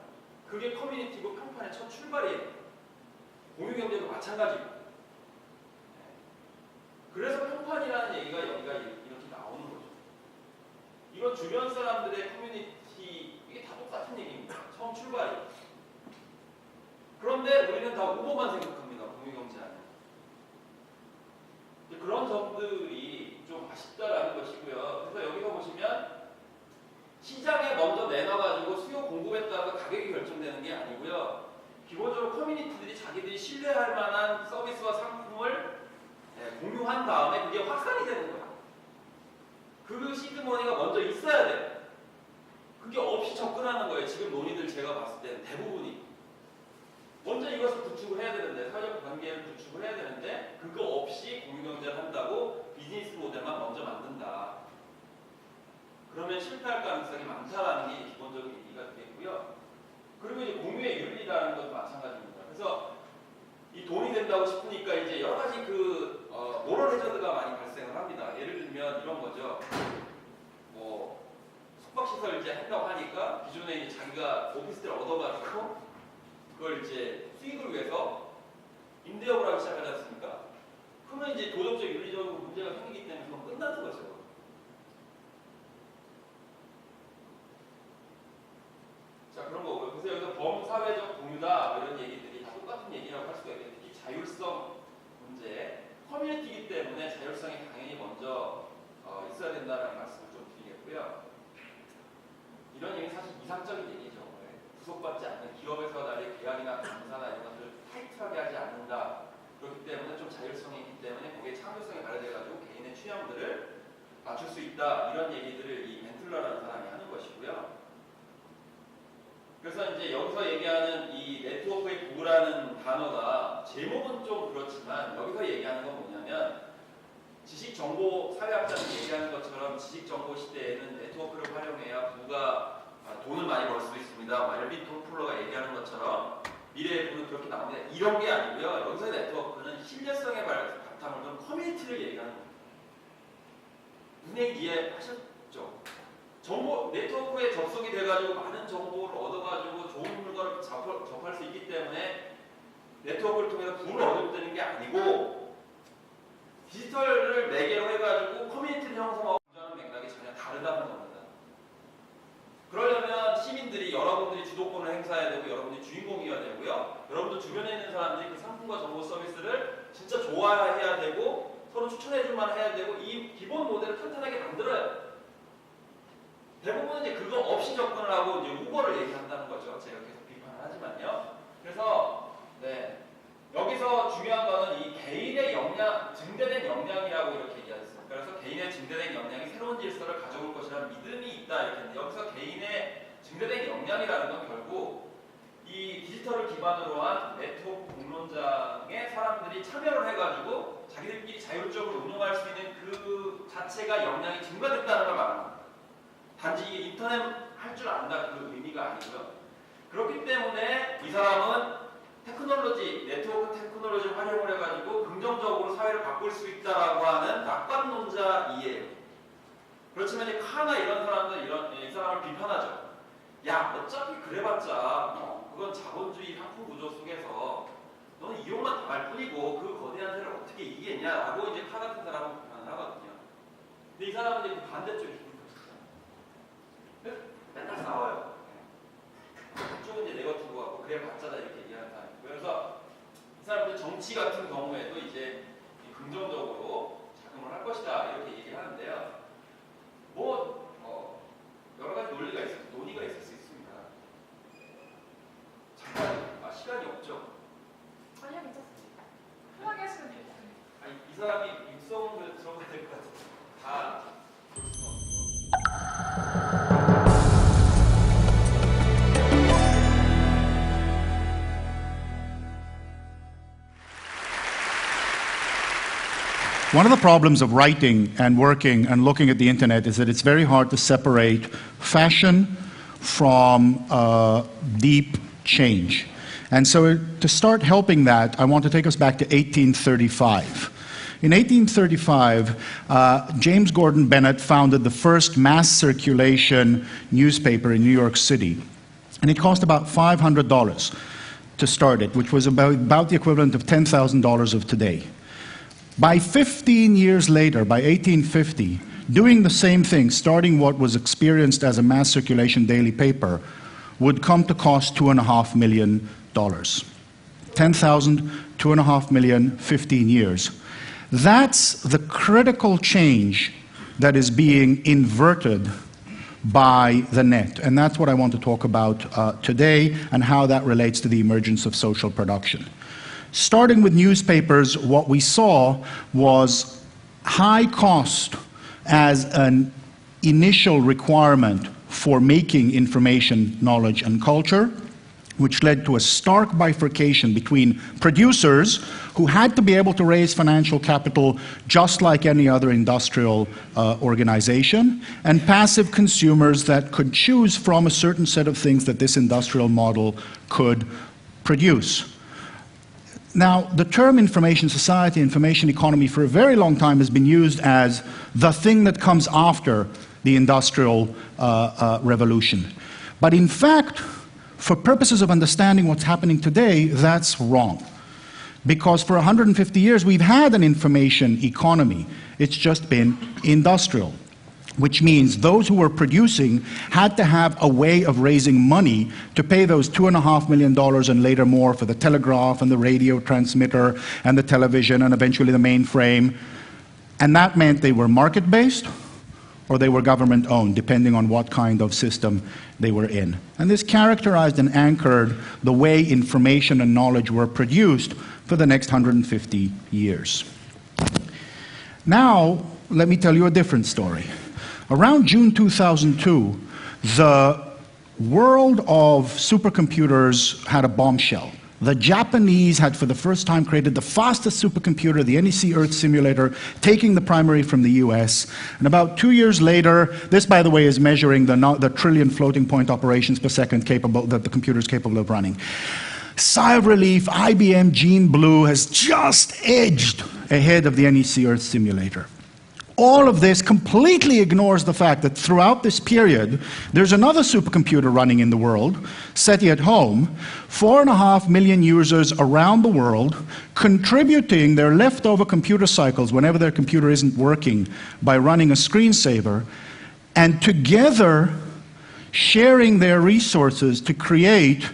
그게 커뮤니티고 평판의 첫 출발이에요. 공유경제도 마찬가지고. 그래서 평판이라는 얘기가 여기가 이렇게 나오는 거죠. 이건 주변 사람들의 커뮤니티 이게 다 똑같은 얘기입니다. 처음 출발이. 그런데 우리는 다 우보만 생각합니다. 공유경제 안에. 그런 점들이 좀 아쉽다라는 것이고요. 그래서 여기서 보시면 시장에 먼저 내놔가지고 수요 공급에 따라 가격이 결정되는 게 아니고요. 기본적으로 커뮤니티들이 자기들이 신뢰할 만한 서비스와 상품을 공유한 다음에 그게 확산이 되는 거예요. 그 시드머니가 먼저 있어야 돼요. 그게 없이 접근하는 거예요. 지금 논의들 제가 봤을 때는 대부분이. 먼저 이것을 구축을 해야 되는데, 사회적 관계를 구축을 해야 되는데 그거 없이 공유경제를 한다고 비즈니스 모델만 먼저 만든다. 그러면 실패할 가능성이 많다라는 게 기본적인 얘기가 되겠고요. 그리고 이제 공유의 윤리라는 것도 마찬가지입니다. 그래서 이 돈이 된다고 싶으니까 이제 여러 가지 모럴 해저드가 많이 발생을 합니다. 예를 들면 이런 거죠. 뭐 숙박시설 이제 한다고 하니까 기존에 이제 자기가 오피스텔을 얻어가지고 그걸 이제 수익을 위해서 임대업을 하기 시작하지 않습니까? 그러면 이제 도덕적 윤리적으로 문제가 생기기 때문에 그건 끝나는 거죠. 자, 그런 거고요. 그래서 여기서 범사회적 공유다 이런 얘기들이 다 똑같은 얘기라고 할 수가 있겠죠. 특히 자율성 문제, 커뮤니티이기 때문에 자율성이 당연히 먼저 있어야 된다는 말씀을 좀 드리겠고요. 이런 얘기는 사실 이상적인 얘기죠. 구속받지 않는 기업에서 나의 계약이나 감사나 이런 것들을 타이트하게 하지 않는다. 그렇기 때문에 좀 자율성이 있기 때문에 거기에 창조성이 발휘돼가지고 개인의 취향들을 맞출 수 있다. 이런 얘기들을 이 벤틀러라는 사람이 하는 것이고요. 그래서 이제 여기서 얘기하는 이 네트워크의 부라는 단어가 제목은 좀 그렇지만 여기서 얘기하는 건 뭐냐면 지식정보 사회학자들이 얘기하는 것처럼 지식정보 시대에는 네트워크를 활용해야 부가 돈을 많이 벌 수 있습니다. 엘빈 토플러가 얘기하는 것처럼 미래의 부는 그렇게 나옵니다. 이런 게 아니고요. 여기서 네트워크는 신뢰성의 바탕을 둔 커뮤니티를 얘기하는 겁니다. 무슨 얘기 이해하셨죠? 정보 네트워크에 접속이 돼가지고 많은 정보를 얻어가지고 좋은 물건을 접할 수 있기 때문에 네트워크를 통해서 부를 얻어내는 게 아니고 디지털을 매개로 해가지고 커뮤니티를 형성하고 하는 맥락이 전혀 다르다는 겁니다. 그러려면 시민들이 여러분들이 주도권을 행사해야 되고 여러분들이 주인공이어야 되고요. 여러분들 주변에 있는 사람들이 그 상품과 정보 서비스를 진짜 좋아해야 되고 서로 추천해줄 만 해야 되고 이 기본 모델을 탄탄하게 만들어야 돼요. 대부분은 이제 그거 없이 접근을 하고 이제 우버를 얘기한다는 거죠. 제가 계속 비판을 하지만요. 그래서 여기서 중요한 거는 이 개인의 역량, 증대된 역량이라고 이렇게 얘기하셨습니다. 그래서 개인의 증대된 역량이 새로운 질서를 가져올 것이라는 믿음이 있다 이렇게 했는데 여기서 개인의 증대된 역량 역량이라는 건 결국 이 디지털을 기반으로 한 네트워크 공론장에 사람들이 참여를 해가지고 자기들끼리 자율적으로 운영할 수 있는 그 자체가 역량이 증가됐다는 걸 말하는 겁니다. 단지 이게 인터넷 할 줄 안다 그 의미가 아니고요. 그렇기 때문에 이 사람은 테크놀로지, 네트워크 테크놀로지 활용을 해가지고 긍정적으로 사회를 바꿀 수 있다라고 하는 낙관론자이에요. 그렇지만 이제 카나 이런 사람들 이 사람을 비판하죠. 야, 어차피 그래봤자 그건 자본주의 상품 구조 속에서 너는 이용만 당할 뿐이고 그 거대한 세를 어떻게 이기겠냐라고 이제 카 같은 사람은 비판을 하거든요. 근데 이 사람은 이제 그 반대쪽에 있는 거죠. 맨날 싸워요. 그쪽은 이제 네거티브하고 그래봤자다 이렇게 얘기하는 사람이고, 그래서 이 사람들 정치 같은 경우에도 이제 긍정적으로 작용을 할 것이다 이렇게 얘기를 하는데요. 뭐 여러 가지 논의가 있을 수 있습니다. 잠깐 시간이 없죠. 아니요, 괜찮습니다. 편하게 하시면 돼요. 아니 이 사람이 육성을 들어가야 될 것 같아요. 다 볼 수가 없어. One of the problems of writing and working and looking at the internet is that it's very hard to separate fashion from deep change. And so to start helping that, I want to take us back to 1835. In 1835, James Gordon Bennett founded the first mass circulation newspaper in New York City. And it cost about $500 to start it, which was about the equivalent of $10,000 of today. By 15 years later, by 1850, doing the same thing, starting what was experienced as a mass circulation daily paper, would come to cost $2.5 million. 10,000, $2.5 million, 15 years. That's the critical change that is being inverted by the net. And that's what I want to talk about today and how that relates to the emergence of social production. Starting with newspapers, what we saw was high cost as an initial requirement for making information, knowledge, and culture, which led to a stark bifurcation between producers who had to be able to raise financial capital just like any other industrial organization, and passive consumers that could choose from a certain set of things that this industrial model could produce. Now, the term information society, information economy, for a very long time has been used as the thing that comes after the industrial revolution. But in fact, for purposes of understanding what's happening today, that's wrong. Because for 150 years, we've had an information economy. It's just been industrial, which means those who were producing had to have a way of raising money to pay those $2.5 million and later more for the telegraph and the radio transmitter and the television and eventually the mainframe. And that meant they were market-based or they were government-owned, depending on what kind of system they were in. And this characterized and anchored the way information and knowledge were produced for the next 150 years. Now, let me tell you a different story. Around June 2002, the world of supercomputers had a bombshell. The Japanese had for the first time created the fastest supercomputer, the NEC Earth simulator, taking the primary from the US. And about 2 years later, this, by the way, is measuring the trillion floating point operations per second that the computer is capable of running. Sigh of relief, IBM Gene Blue has just edged ahead of the NEC Earth simulator. All of this completely ignores the fact that throughout this period, there's another supercomputer running in the world, SETI at home, 4.5 million users around the world, contributing their leftover computer cycles whenever their computer isn't working by running a screensaver, and together sharing their resources to create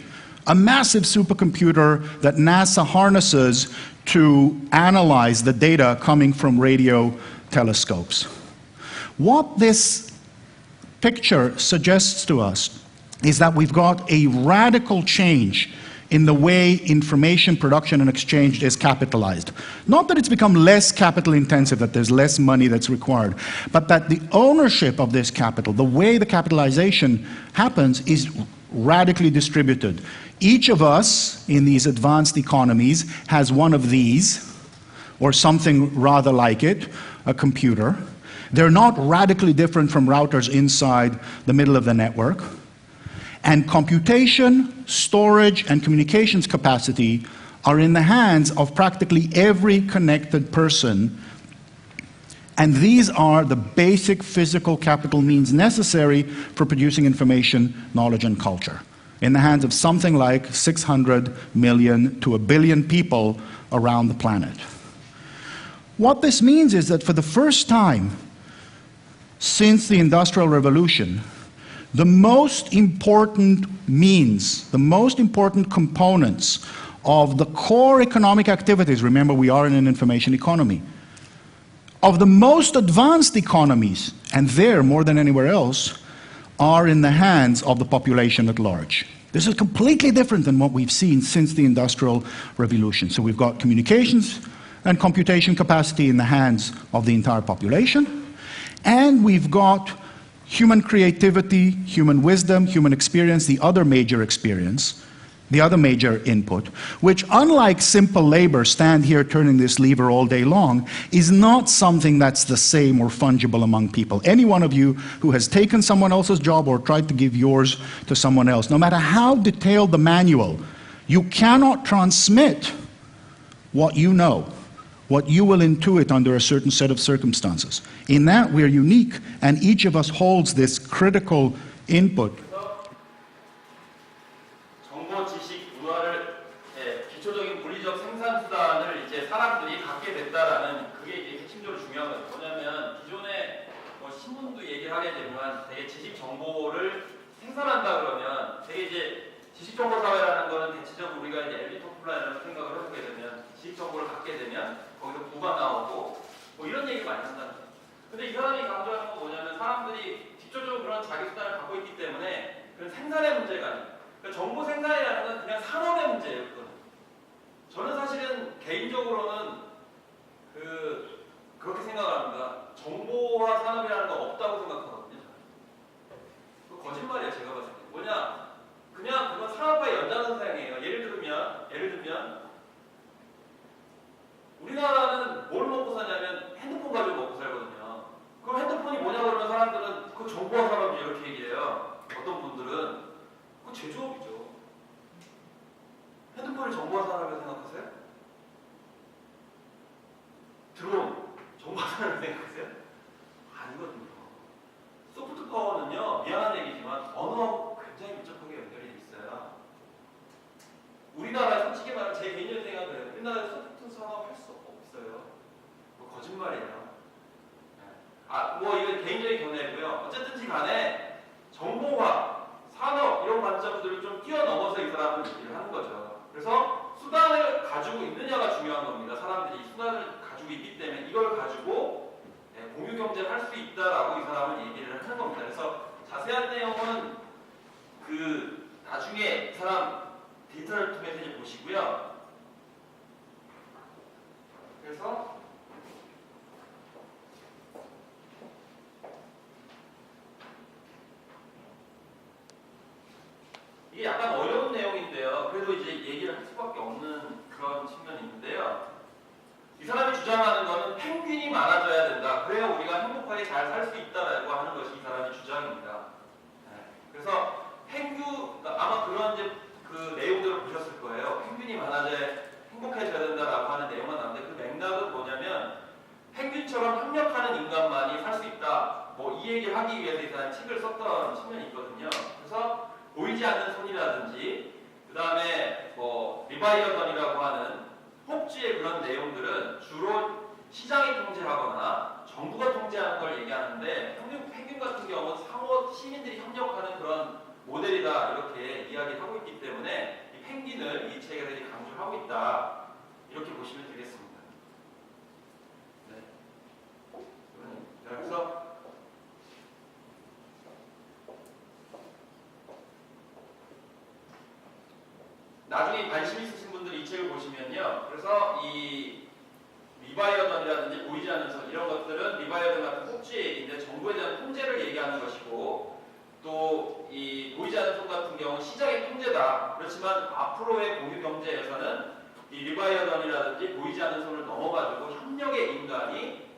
a massive supercomputer that NASA harnesses to analyze the data coming from radio telescopes. What this picture suggests to us is that we've got a radical change in the way information production and exchange is capitalized. Not that it's become less capital intensive, that there's less money that's required, but that the ownership of this capital, the way the capitalization happens, is radically distributed. Each of us in these advanced economies has one of these, or something rather like it, a computer. They're not radically different from routers inside the middle of the network. And computation, storage, and communications capacity are in the hands of practically every connected person. And these are the basic physical capital means necessary for producing information, knowledge, and culture, in the hands of something like 600 million to 1 billion people around the planet. What this means is that for the first time since the Industrial Revolution, the most important means, the most important components of the core economic activities, remember we are in an information economy, of the most advanced economies, and there more than anywhere else, are in the hands of the population at large. This is completely different than what we've seen since the Industrial Revolution. So we've got communications and computation capacity in the hands of the entire population, and we've got human creativity, human wisdom, human experience, the other major experience, the other major input, which, unlike simple labor, stand here turning this lever all day long, is not something that's the same or fungible among people. Any one of you who has taken someone else's job or tried to give yours to someone else, no matter how detailed the manual, you cannot transmit what you know, what you will intuit under a certain set of circumstances. In that, we're unique, and each of us holds this critical input. 정보, 지식, 문화를 기초적인 물리적 생산 수단을 이제 사람들이 갖게 됐다라는 그게 이제 핵심적으로 중요한 거예요. 뭐냐면 기존에 뭐 신문도 얘기를 하게 되면 되게 지식 정보를 생산한다 그러면 되게 이제 지식 정보 사회라는 거는 대체적으로 우리가 이제 엘리트 플랜을 생각을 해보게 되면 지식 정보를 갖게 되면 거기서 부가 나오고 뭐 이런 얘기 많이 한다는 거예요. 근데 이 사람이 강조하는 건 뭐냐면 사람들이 직접적으로 그런 자기 수단을 갖고 있기 때문에 그런 생산의 문제가 아니에요. 그러니까 정보 생산이라는 건 그냥 산업의 문제예요. 저는 사실은 개인적으로는 그렇게 생각합니다. 정보와 산업이라는 건 없다고 생각하거든요. 그 거짓말이에요. 제가 봤을 때. 뭐냐? 그냥 그건 산업과의 연장선상이에요. 예를 들면 우리나라는 뭘 먹고 사냐면 핸드폰 가지고 먹고 살거든요. 그럼 핸드폰이 뭐냐 그러면 사람들은 그 정보화 산업이 이렇게 얘기해요. 어떤 분들은 그 제조업이죠. 핸드폰을 정보화 산업이라고 생각하세요? 드론 정보화 산업이라고 생각하세요? 아니거든요. 소프트 파워는요, 미안한 얘기지만 언어하고 굉장히 밀접하게 연결이 돼 있어요. 우리나라 솔직히 말하면 제 개인적인 생각은 우리나라에 소프트 산업 할 수 없어요. 거짓말이에요. 뭐 이건 개인적인 견해고요. 어쨌든지 간에 정보화, 산업 이런 관점들을 좀 뛰어넘어서 이 사람은 얘기를 하는 거죠. 그래서 수단을 가지고 있느냐가 중요한 겁니다. 사람들이 수단을 가지고 있기 때문에 이걸 가지고 공유 경제를 할 수 있다라고 이 사람은 얘기를 하는 겁니다. 그래서 자세한 내용은 나중에 이 사람 데이터를 통해서 이제 보시고요. 그래서 이게 약간 어려운 내용인데요. 그래도 이제 얘기를 할 수밖에 없는 그런 측면이 있는데요. 이 사람이 주장하는 거는 펭귄이 많아져야 된다. 그래야 우리가 행복하게 잘 살 수 있다라고 하는 것이 이 사람의 주장입니다. 그래서 아마 그런 이제 그 내용들을 보셨을 거예요. 펭귄이 많아져야 행복해져야 된다라고 하는 내용만 나오는데 그 맥락은 뭐냐면 펭귄처럼 협력하는 인간만이 살 수 있다. 뭐 이 얘기를 하기 위해서 이 사람이 책을 썼던 측면이 있거든요. 그래서 보이지 않는 손이라든지 그 다음에 뭐 리바이어던이라고 하는 혹지의 그런 내용들은 주로 시장이 통제하거나 정부가 통제하는 걸 얘기하는데 펭귄 같은 경우는 상호 시민들이 협력하는 그런 모델이다 이렇게 이야기를 하고 있기 때문에 이 펭귄을 이 책에서 이제 강조하고 있다 이렇게 보시면 되겠습니다. 네. 그래서 나중에 관심 있으신 분들 이 책을 보시면요. 그래서 이 리바이어던이라든지 보이지 않는 선 이런 것들은 리바이어던 같은 꼭지 얘기인데 정부에 대한 통제를 얘기하는 것이고 또 이 보이지 않는 손 같은 경우는 시장의 통제다. 그렇지만 앞으로의 공유 경제에서는 이 리바이어던이라든지 보이지 않는 손을 넘어가지고 협력의 인간이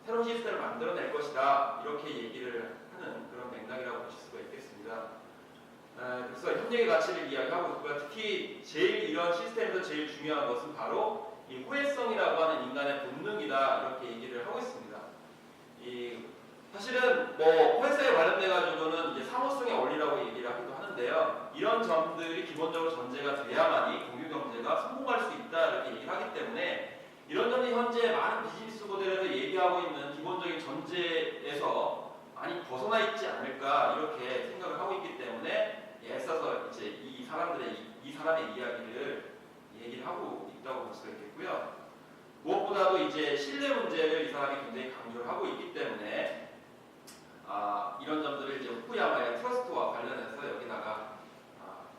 새로운 시스템을 만들어낼 것이다. 이렇게 얘기를 하는 그런 맥락이라고 보실 수가 있겠습니다. 그래서 협력의 가치를 이야기하고 있고요. 특히 제일 이런 시스템에서 제일 중요한 것은 바로 이 호혜성이라고 하는 인간의 본능이다. 이렇게 얘기를 하고 있습니다. 사실은 뭐 호혜성에 관련돼 가지고는 이제 상호성의 원리라고 얘기를 하기도 하는데요. 이런 점들이 기본적으로 전제가 돼야만이 공유 경제가 성공할 수 있다 이렇게 얘기를 하기 때문에 이런 점이 현재 많은 비즈니스 모델에서 얘기하고 있는 기본적인 전제에서 많이 벗어나 있지 않을까 이렇게 생각을 하고 있기 때문에 애써서 이제 이 사람의 이야기를 얘기를 하고 있다고 볼 수가 있겠고요. 무엇보다도 이제 신뢰 문제를 이 사람이 굉장히 강조를 하고 있기 때문에 이런 점들을 이제 후쿠야마의 트러스트와 관련해서 여기다가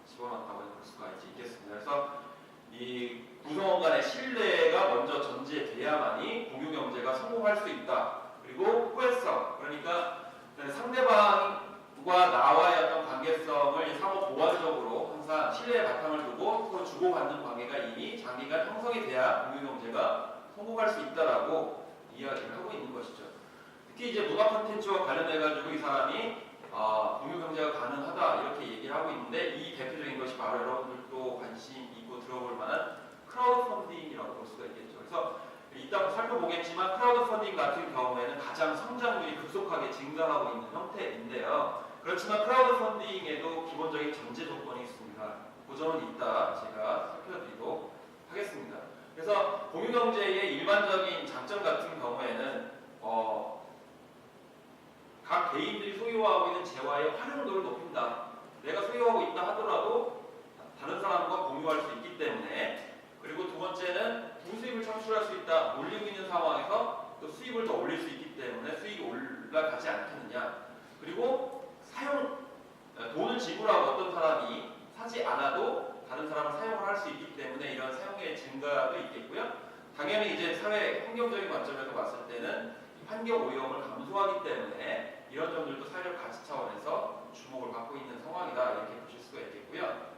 집어넣었다고 볼 수가 있겠습니다. 그래서 이 구성원 간의 신뢰가 먼저 전제돼야만이 공유 경제가 성공할 수 있다. 그리고 호혜성, 그러니까 상대방과 나와의 어떤 관계성을 상호 보완적으로 항상 신뢰의 바탕을 두고 서로 주고받는 관계가 이미 장기간 형성이 돼야 공유 경제가 성공할 수 있다라고 이야기를 하고 있는 것이죠. 특히 이제 문화 콘텐츠와 관련해가지고 이 사람이 공유 경제가 가능하다 이렇게 얘기를 하고 있는데 이 대표적인 것이 바로 여러분들도 관심 있고 들어볼 만한 크라우드 펀딩이라고 볼 수가 있겠죠. 그래서 이따 살펴보겠지만 크라우드 펀딩 같은 경우에는 가장 성장률이 급속하게 증가하고 있는 형태인데요. 그렇지만 크라우드 펀딩에도 기본적인 전제 조건이 있습니다. 그 점은 이따 제가 살펴드리도록 하겠습니다. 그래서 공유 경제의 일반적인 장점 같은 경우에는 각 개인들이 소유하고 있는 재화의 활용도를 높인다. 내가 소유하고 있다 하더라도 다른 사람과 공유할 수 있기 때문에, 그리고 두 번째는 부수입을 창출할 수 있다. 올리고 있는 상황에서 또 수입을 더 올릴 수 있기 때문에 수익이 올라가지 않겠느냐. 그리고 돈을 지불하고 어떤 사람이 사지 않아도 다른 사람은 사용을 할 수 있기 때문에 이런 사용의 증가도 있겠고요. 당연히 이제 사회 환경적인 관점에서 봤을 때는 환경 오염을 감소하기 때문에 이런 점들도 사회적 가치 차원에서 주목을 받고 있는 상황이다 이렇게 보실 수가 있겠고요.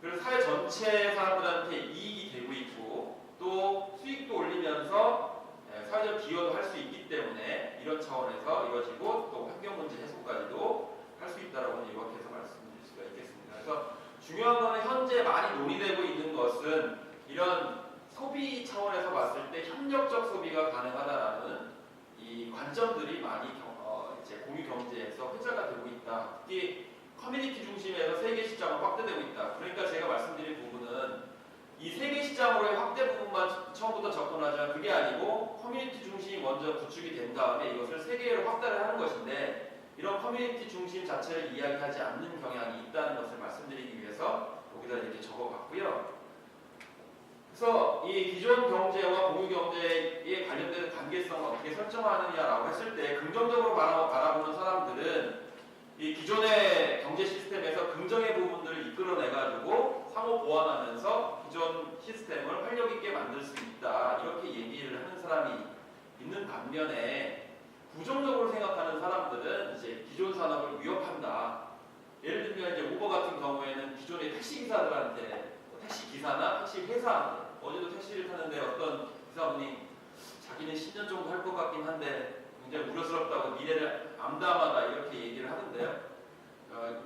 그래서 사회 전체 사람들한테 이익이 되고 있고 또 수익도 올리면서 사회적 기여도 할 수 있기 때문에 이런 차원에서 이루어지고 또 환경 문제 해소까지도 할 수 있다라고 이렇게 해서 말씀드릴 수가 있겠습니다. 그래서 중요한 거는 현재 많이 논의되고 있는 것은 이런 소비 차원에서 봤을 때 협력적 소비가 가능하다라는 이 관점들이 많이 이제 공유 경제에서 회자가 되고 있다. 특히 커뮤니티 중심에서 세계 시장으로 확대되고 있다. 그러니까 제가 말씀드린 부분은 이 세계 시장으로의 확대 부분만 처음부터 접근하자면 그게 아니고 커뮤니티 중심이 먼저 구축이 된 다음에 이것을 세계로 확대를 하는 것인데 이런 커뮤니티 중심 자체를 이야기하지 않는 경향이 있다는 것을 말씀드리기 위해서 여기다 이렇게 적어봤고요. 그래서 이 기존 경제와 공유 경제에 관련된 관계성을 어떻게 설정하느냐라고 했을 때 긍정적으로 바라보는 사람들은 이 기존의 경제 시스템에서 긍정의 부분들을 이끌어내가지고 상호 보완하면서 기존 시스템을 활력 있게 만들 수 있다 이렇게 얘기를 하는 사람이 있는 반면에 부정적으로 생각하는 사람들은 이제 기존 산업을 위협한다. 예를 들면 이제 우버 같은 경우에는 기존의 택시 기사들한테 택시 기사나 택시 회사한테 어제도 택시를 타는데 어떤 기사분이 자기는 10년 정도 할 것 같긴 한데 굉장히 우려스럽다고 미래를 암담하다 이렇게 얘기를 하는데요.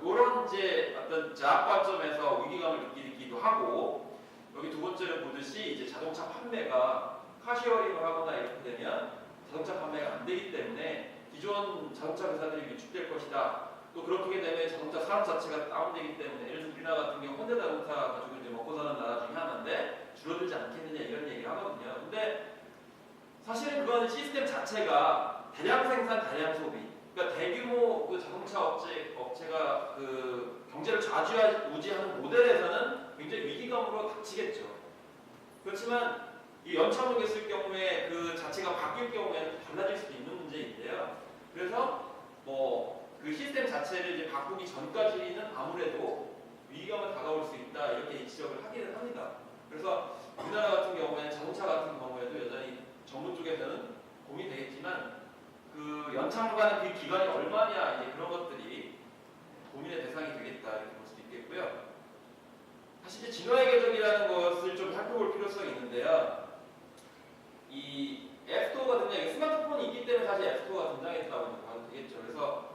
이런 이제 어떤 자학 관점에서 위기감을 느끼기도 하고 여기 두 번째로 보듯이 이제 자동차 판매가 카시어링을 하거나 이렇게 되면 자동차 판매가 안 되기 때문에 기존 자동차 회사들이 위축될 것이다. 또 그렇게 되면 자동차 산업 자체가 다운되기 때문에 예를 들어 우리나라 같은 경우 현대자동차 가지고 이제 먹고 사는 나라 중에 하나인데 줄어들지 않겠느냐 이런 얘기를 하거든요. 근데 사실은 그거는 시스템 자체가 대량 생산, 대량 소비. 그러니까 대규모 그 자동차 업체가 그 경제를 좌지우지하는 모델에서는 굉장히 위기감으로 닥치겠죠. 그렇지만 이 연착륙 했을 경우에 그 자체가 바뀔 경우에는 달라질 수도 있는 문제인데요. 그래서 그 시스템 자체를 이제 바꾸기 전까지는 아무래도 위기감은 다가올 수 있다 이렇게 지적을 하기는 합니다. 그래서 우리나라 같은 경우에는 자동차 같은 경우에도 여전히 정부 쪽에서는 고민되겠지만 그 연착륙하는 그 기간이 얼마냐 이제 그런 것들이 고민의 대상이 되겠다 이렇게 볼 수도 있겠고요. 사실 이제 진화의 궤적이라는 것을 좀 살펴볼 필요성이 있는데요. 이 앱스토어가 등장, 스마트폰이 있기 때문에 사실 앱스토어가 등장했다고 봐도 되겠죠. 그래서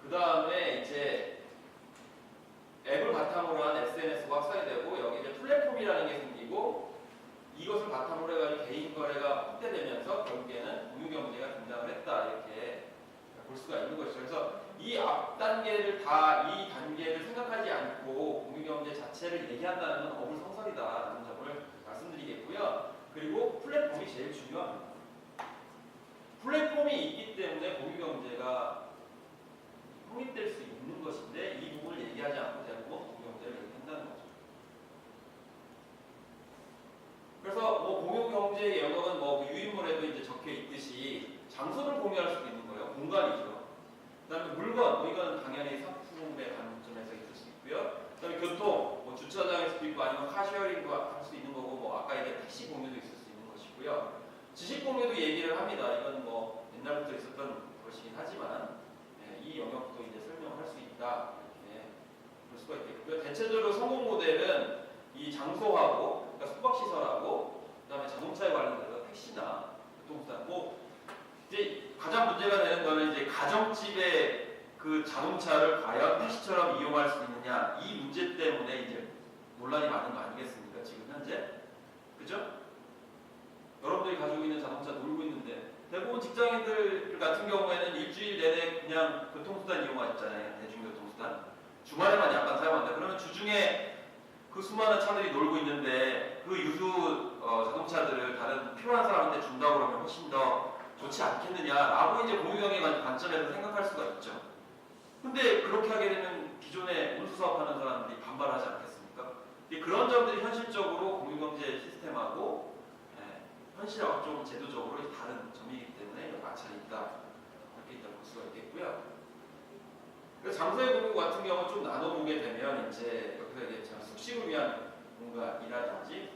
그 다음에 이제 앱을 바탕으로 한 SNS가 확산이 되고 여기 이제 플랫폼이라는 게 생기고 이것을 바탕으로 해가지고 개인 거래가 확대되면서 결국에는 공유경제가 등장을 했다 이렇게 볼 수가 있는 것이죠. 그래서 이 앞 단계를 이 단계를 생각하지 않고 공유경제 자체를 얘기한다는 건 어불성설이다라는 점을 말씀드리겠고요. 그리고 플랫폼이 제일 중요합니다. 플랫폼이 있기 때문에 공유경제가 성립될 수 있는 것인데 이 부분을 얘기하지 않고 대부분 공유경제를 얘기한다는 거죠. 그래서 뭐 공유경제의 영역은 뭐 유인물에도 이제 적혀 있듯이 장소를 공유할 수도 있는 거예요. 공간이죠. 그다음에 물건, 뭐 이건 당연히 상품의 관점에서 있을 수 있고요. 그다음에 교통, 뭐 주차장일 수도 있고 아니면 카쉐어링도 할 수 있는 거고 뭐 아까 이제 택시 공유도 있을 수 있는 것이고요. 지식 공유도 얘기를 합니다. 이건 뭐 옛날부터 있었던 것이긴 하지만 이 영역도 이제 설명할 수 있다 이렇게 볼 수가 있겠고요. 대체적으로 성공 모델은 이 장소하고 그러니까 숙박시설하고 그다음에 자동차에 관련돼서 택시나 교통수단 뭐 이제 가장 문제가 되는 거는 이제 가정집에 그 자동차를 과연 택시처럼 이용할 수 있느냐 이 문제 때문에 이제 논란이 많은 거 아니겠습니까? 지금 현재 그죠? 여러분들이 가지고 있는 자동차 놀고 있는데 대부분 직장인들 같은 경우에는 일주일 내내 그냥 교통수단 이용하잖아요. 대중교통수단 주말에만 약간 사용한다. 그러면 주중에 그 수많은 차들이 놀고 있는데 그 유수 자동차들을 다른 필요한 사람한테 준다고 그러면 훨씬 더 좋지 않겠느냐라고 이제 공유경제 관점에서 생각할 수가 있죠. 근데 그렇게 하게 되면 기존에 운수 사업하는 사람들이 반발하지 않겠습니까? 그런 점들이 현실적으로 공유경제 시스템하고 현실하고 좀 제도적으로 다른 점이기 때문에 마찰이 있다 이렇게 볼 수가 있겠고요. 그래서 장소의 공유 같은 경우 좀 나눠보게 되면 이제 여기서 이제 숙식을 위한 공간이라든지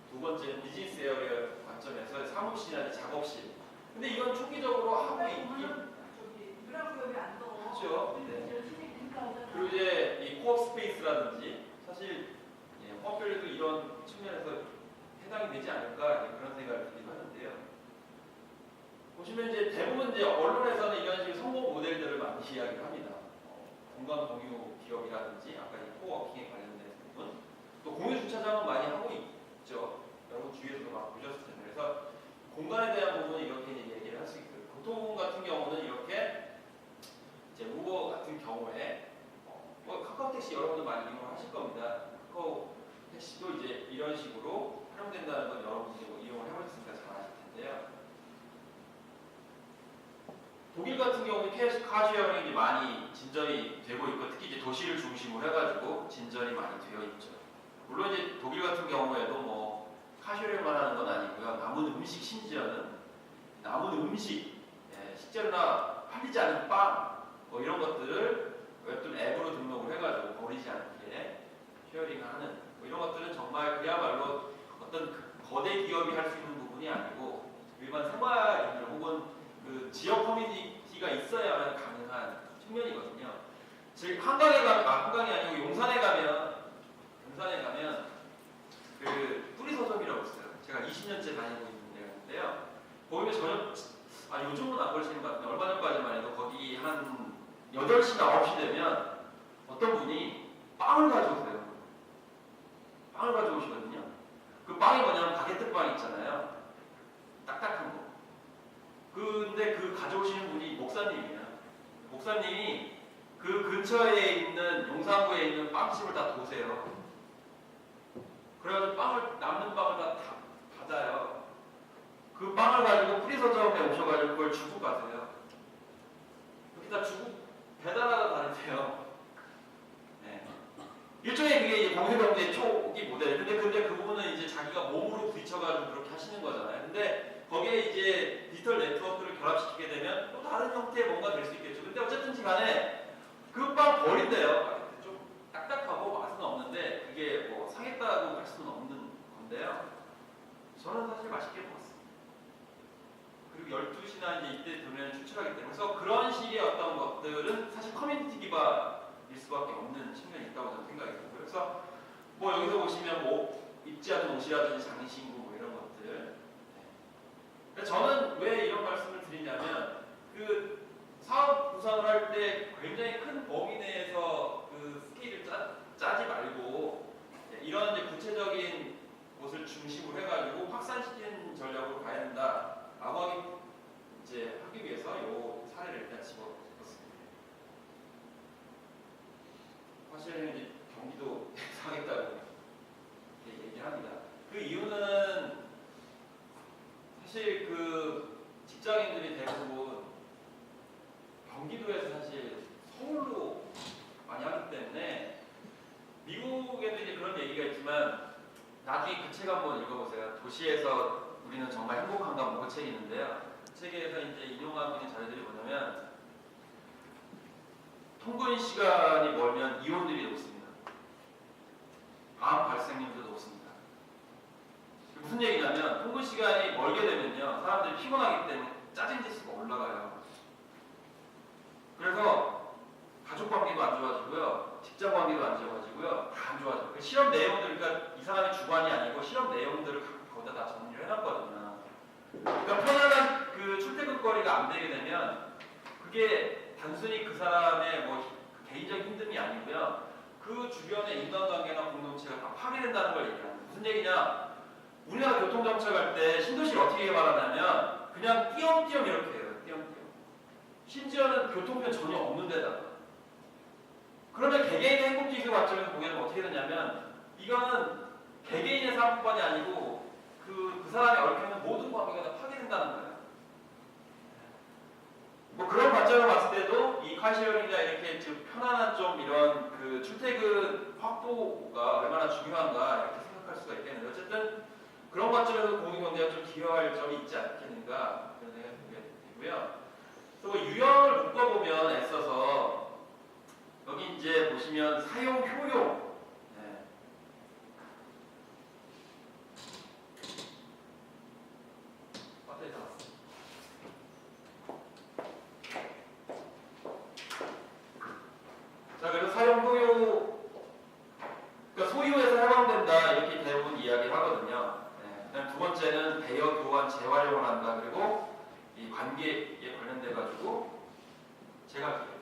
두 번째 비즈니스 에어리어 관점에서 사무실이나 작업실. 근데 이건 초기적으로 하고 있긴 하죠. 네. 그리고 이제 이 코업 스페이스라든지 사실 화별도 이런 측면에서 해당이 되지 않을까 그런 생각을 들기도 하는데요. 보시면 이제 대부분 이제 언론에서는 이런 식의 성공 모델들을 많이 이야기를 합니다. 공간 공유 기업이라든지 아까 이 코워킹에 관련된 부분, 또 공유 주차장은 많이 하고 있죠. 여러분 주위에서도 막 보셨을 텐데 그래서 공간에 대한 부분은 이렇게 얘기를 할 수 있고요. 교통 같은 경우는 이렇게 이제 우버 같은 경우에 뭐 카카오 택시 여러분들 많이 이용을 하실 겁니다. 카카오 택시도 이제 이런 식으로 활용된다는 건 여러분들이 뭐 이용을 해보셨으니까 잘 아실 텐데요. 독일 같은 경우는 카쉐어링이 많이 진전이 되고 있고 특히 이제 도시를 중심으로 해가지고 진전이 많이 되어 있죠. 물론 이제 독일 같은 경우에도 뭐 카쉐어링만 하는 건 아니고요. 남은 음식 심지어는 남은 음식, 식재료나 팔리지 않은 빵 뭐 이런 것들을 웹툰 앱으로 등록을 해가지고 버리지 않게 쉐어링하는 뭐 이런 것들은 정말 그야말로 어떤 거대 기업이 할 수 있는 부분이 아니고 일반 생활인들 혹은 그 지역 커뮤니티가 있어야만 가능한 측면이거든요. 즉 한강에 가면 한강이 아니고 용산에 가면 그 뿌리 서점이라고 있어요. 제가 20년째 다니고 있는 데가 있는데요. 거기는 요즘은 안 그러시는 것 같은데 얼마 전까지만 해도 거기 한 8시나 9시 되면 어떤 분이 빵을 가져오세요. 빵을 가져오시거든요. 그 빵이 뭐냐면 바게트 빵 있잖아요. 딱딱한 거. 근데 그 가져오시는 분이 목사님이에요. 목사님이 그 근처에 있는 용산구에 있는 빵집을 다 도세요. 그래가지고 남는 빵을 다 받아요. 그 빵을 가지고 프리서점에 오셔가지고 그걸 주고 가세요. 여기다 주고 배달하러 다니세요. 네. 일종의 그게 이제 공유경제 초기 모델. 근데 그 부분은 이제 자기가 몸으로 부딪혀가지고 그렇게 하시는 거잖아요. 근데 거기에 이제 디지털 네트워크를 결합시키게 되면 또 다른 형태의 뭔가 될 수 있겠죠. 근데 어쨌든 간에 그 빵 버린대요. 좀 딱딱하고 맛은 없는데 그게 뭐 상했다고 할 수는 없는 건데요. 저는 사실 맛있게 먹었어요. 그리고 12시나 이제 뭐 여기서 보시면 뭐 입지하든 옷이라든지 장신구 뭐 이런 것들. 네. 저는 왜 이런 말씀을 드리냐면 그 사업 구상을 할 때 굉장히 큰 범위 내에서 그 스케일을 짜지 말고 이런 이제 구체적인 것을 중심으로 해가지고 확산시키는 전략으로 가야 된다라고 하기 위해서 이 사례를 일단 집어봤습니다. 사실은 이제 경기도 상했다고 얘기를 합니다. 그 이유는 사실 그 직장인들이 대부분 경기도에서 사실 서울로 많이 하기 때문에 미국에도 이제 그런 얘기가 있지만 나중에 그 책 한번 읽어보세요. 도시에서 우리는 정말 행복한가 뭐 그 책이 있는데요. 그 책에서 이제 인용하고 있는 자료들이 뭐냐면 통근 시간이 멀면 이혼들이 높습니다. 암 발생률도 높습니다. 무슨 얘기냐면 통근 시간이 멀게 되면요 사람들이 피곤하기 때문에 짜증 지수가 올라가요. 그래서 가족 관계도 안 좋아지고요, 직장 관계도 안 좋아지고요, 다 안 좋아져요. 그 실험 내용들, 그러니까 이 사람이 주관이 아니고 실험 내용들을 거기다 다 정리를 해놨거든요. 그러니까 편안한 그 출퇴근거리가 안 되게 되면 그게 단순히 그 사람의 뭐 개인적 힘듦이 아니고요, 그 주변의 인간관계나 공동체가 다 파괴된다는 걸 얘기합니다. 무슨 얘기냐? 우리나라 교통정책할 때 신도시를 어떻게 개발하냐면 그냥 띄엄띄엄 이렇게 해요. 띄엄띄엄. 심지어는 교통편 전혀 없는 데다가. 그러면 개개인의 행복지수 관점에서 보게 되면 어떻게 되냐면 이거는 개개인의 사업권이 아니고 그 사람이 얽혀있는 모든 관계가 다 파괴된다는 거예요. 뭐 그런 관점을 봤을 때도 이 카시어링이나 이렇게 좀 편안한 좀 이런 그 출퇴근 확보가 얼마나 중요한가 이렇게 생각할 수가 있겠는데, 어쨌든 그런 관점에서 공유경제가 좀 기여할 점이 있지 않겠는가 그런 생각이 들게 되고요. 또 유형을 묶어보면 애써서 여기 이제 보시면 사용 효용. 네. 배터리 다 왔어. 자, 그래서 사용 효용, 그러니까 소유에서 해방된다 이렇게 대부분 이야기를 하거든요. 네. 그다음 두 번째는 대여, 교환, 재활용을 한다. 그리고 이 관계에 관련돼 가지고 제가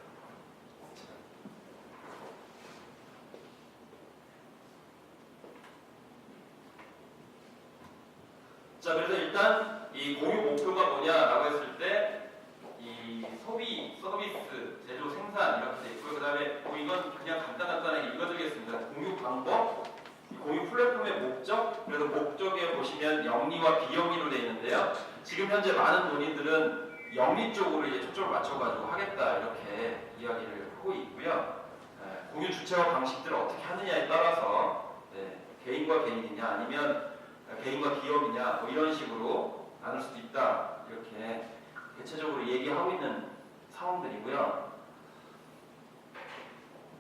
자, 그래서 일단 이 공유 목표가 뭐냐라고 했을 때 이 소비, 서비스, 제조, 생산 이렇게 돼 있고요. 그 다음에 뭐 이건 그냥 간단하게 읽어드리겠습니다. 공유 방법, 공유 플랫폼의 목적, 그래서 목적에 보시면 영리와 비영리로 되어 있는데요. 지금 현재 많은 논의들은 영리 쪽으로 이제 초점을 맞춰가지고 하겠다 이렇게 이야기를 하고 있고요. 공유 주체와 방식들을 어떻게 하느냐에 따라서 개인과 개인이냐 아니면 개인과 기업이냐 뭐 이런 식으로 나눌 수도 있다 이렇게 대체적으로 얘기하고 있는 상황들이고요.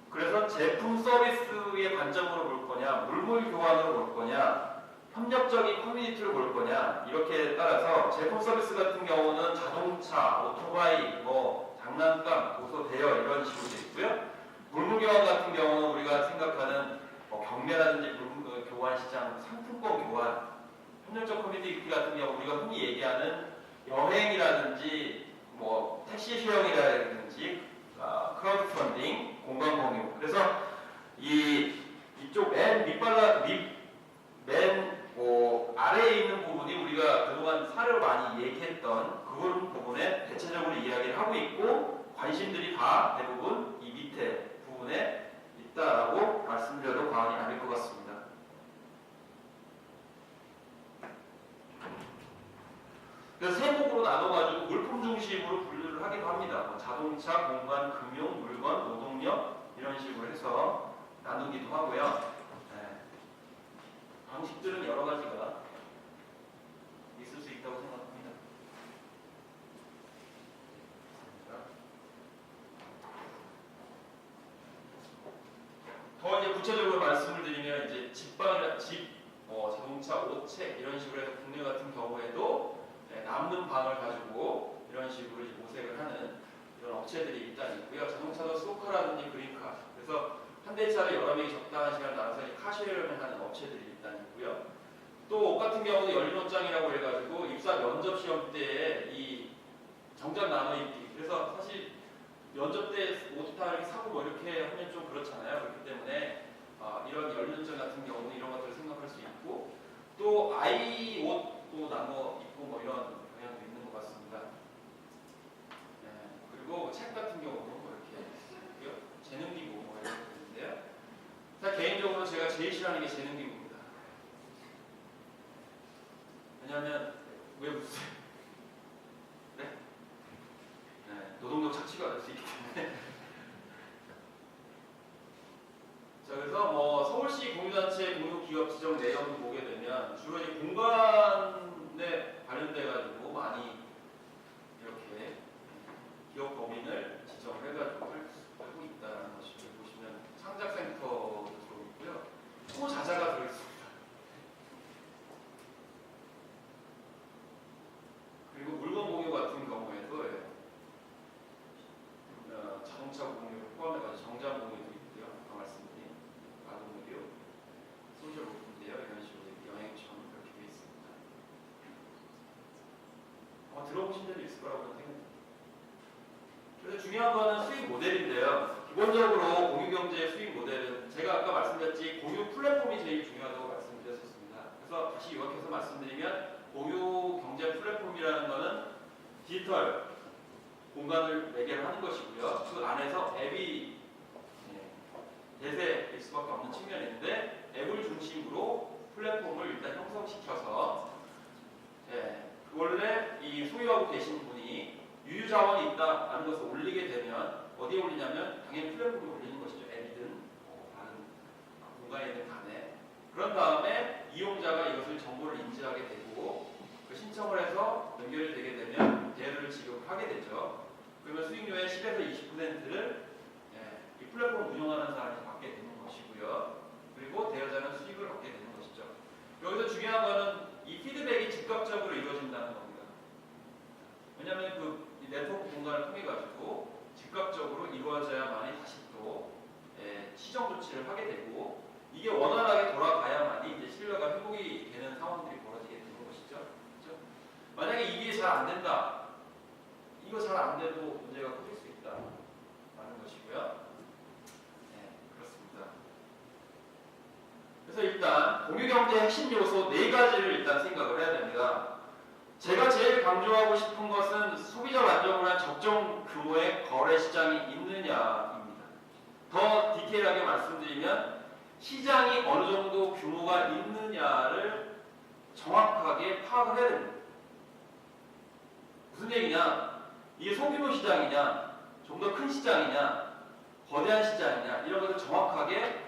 그래서 제품 서비스의 관점으로 볼 거냐, 물물 교환으로 볼 거냐, 협력적인 커뮤니티로 볼 거냐 이렇게 따라서 제품 서비스 같은 경우는 자동차, 오토바이, 뭐 장난감, 도서, 대여 이런 식으로 되어 있고요. 물물 교환 같은 경우는 우리가 생각하는 경매라든지 물물 교환 시장, 상품권 교환, 협력적 커뮤니티 같은 경우 우리가 흔히 얘기하는 여행이라든지 뭐 택시 쉐어링이라든지 크라우드 펀딩, 공간 공유. 그래서 이쪽 맨 아래에 있는 부분이 우리가 그동안 사례로 많이 얘기했던 그런 부분에 대체적으로 이야기를 하고 있고 관심들이 다 대부분 이 밑에 부분에 있다라고 말씀드려도 과언이 아닐 것 같습니다. 그래서 세 목으로 나눠가지고 물품 중심으로 분류를 하기도 합니다. 뭐 자동차, 공간, 금융, 물건, 노동력 이런 식으로 해서 나누기도 하고요. 방식들은 여러 가지가 있을 수 있다고 생각합니다. 더 이제 구체적으로 말씀을 드리면 이제 집방이나 자동차, 옷, 책 이런 식으로 해서 국내 같은 경우에도 남는 방을 가지고 이런 식으로 이제 모색을 하는 이런 업체들이 일단 있고요. 자동차도 소카라든지 그린카. 그래서 한 대차를 여러 명이 적당한 시간을 나눠서 카쉐어링을 하는 업체들이 일단 있고요. 또 옷 같은 경우도 열린 옷장이라고 해가지고 입사 면접 시험 때에 이 정장 나눠 입기. 그래서 사실 면접 때 옷 다 이렇게 사고 뭐 이렇게 하면 좀 그렇잖아요. 그렇기 때문에 이런 열린 옷장 같은 경우는 이런 것들을 생각할 수 있고 또 아이 옷도 나눠 입고 뭐 이런 경향도 있는 것 같습니다. 네, 그리고 책 같은 경우도 뭐 이렇게 있고요. 재능기부 뭐 이런 거 있는데요. 사실 개인적으로 제가 제일 싫어하는 게 재능기부입니다. 왜냐하면 왜 웃으세요? 네? 네, 노동력 착취가 될 수 있기 때문에. 자, 그래서 뭐 서울시 공유단체 공유기업 지정 내용을 보게 되면 주로 이 공간에 관련돼 가지고 많이 이렇게 기업 법인을 지정을 해가지고 하고 있다는 것을 보시면 창작센터도 들어있고요, 소자자가 들어있습니다. 그리고 물건 공유 같은 경우에도 자동차 공유를 포함해가지고 정장 공유도 있고요. 아까 말씀드린 아동의료, 소셜 오픈데요. 이런 식으로 여행처럼 이렇게 되어 있습니다. 아마 들어보신 적이 있을 거라고 생각합니다. 그래서 중요한 거는 수익 모델인데요. 기본적으로 공유경제의 수익 모델은 제가 아까 말씀드렸지 공유 플랫폼이 제일 중요하다고 말씀드렸었습니다. 그래서 다시 요약해서 말씀드리면 공유 경제 플랫폼이라는 것은 디지털 공간을 매개하는 것이고요. 그 안에서 앱이 대세일 수밖에 없는 측면이 있는데 앱을 중심으로 플랫폼을 일단 형성시켜서 원래 이 소유하고 계신 분이 유유자원이 있다라는 것을 올리게 되면 어디에 올리냐면 당연히 플랫폼에 올리는 것이죠. 앱이든 다른 공간이든 간에. 그런 다음에 이용자가 이것을 정보를 인지하게 되고 그 신청을 해서 연결이 되게 되면 대여를 지급하게 되죠. 그러면 수익료의 10에서 20%를 이 플랫폼을 운영하는 사람이 받게 되는 것이고요. 그리고 대여자는 수익을 얻게 되는 것이죠. 여기서 중요한 것은 이 피드백이 즉각적으로 이루어진다는 겁니다. 왜냐하면 그 네트워크 공간을 통해 가지고 즉각적으로 이루어져야만이 다시 또 시정 조치를 하게 되고 이게 원활하게 돌아가야만이 이제 신뢰가 회복이 되는 상황들이 벌어지게 되는 것이죠. 그렇죠? 만약에 이게 잘 안 된다, 이거 잘 안 돼도 문제가 커질 수 있다라는 것이고요. 네, 그렇습니다. 그래서 일단 공유경제 핵심 요소 4가지를 일단 생각을 해야 됩니다. 제가 제일 강조하고 싶은 것은 소비자 만족을 위한 적정 규모의 거래 시장이 있느냐입니다. 더 디테일하게 말씀드리면 시장이 어느 정도 규모가 있느냐를 정확하게 파악을 해야 됩니다. 무슨 얘기냐? 이게 소규모 시장이냐, 좀 더 큰 시장이냐, 거대한 시장이냐 이런 것을 정확하게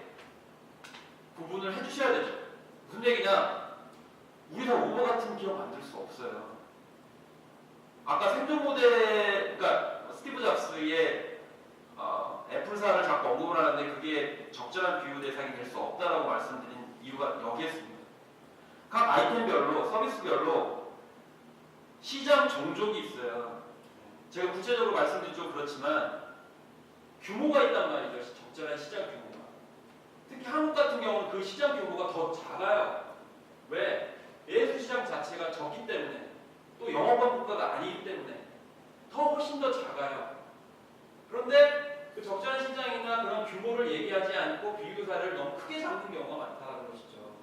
구분을 해주셔야 되죠. 무슨 얘기냐? 우리가 우버 같은 기업 만들 수 없어요. 아까 생존 모델, 그러니까 스티브 잡스의 애플사를 자꾸 언급을 하는데 그게 적절한 비유 대상이 될 수 없다라고 말씀드린 이유가 여기에 있습니다. 각 아이템별로, 서비스별로 시장 종족이 있어요. 제가 구체적으로 말씀드리죠. 그렇지만 규모가 있단 말이죠. 적절한 시장 규모가. 특히 한국 같은 경우는 그 시장 규모가 더 작아요. 왜? 예술시장 자체가 적기 때문에, 또 영업원 국가가 아니기 때문에 훨씬 더 작아요. 그런데 그 적절한 시장이나 그런 규모를 얘기하지 않고 비교사를 너무 크게 잡는 경우가 많다는 것이죠.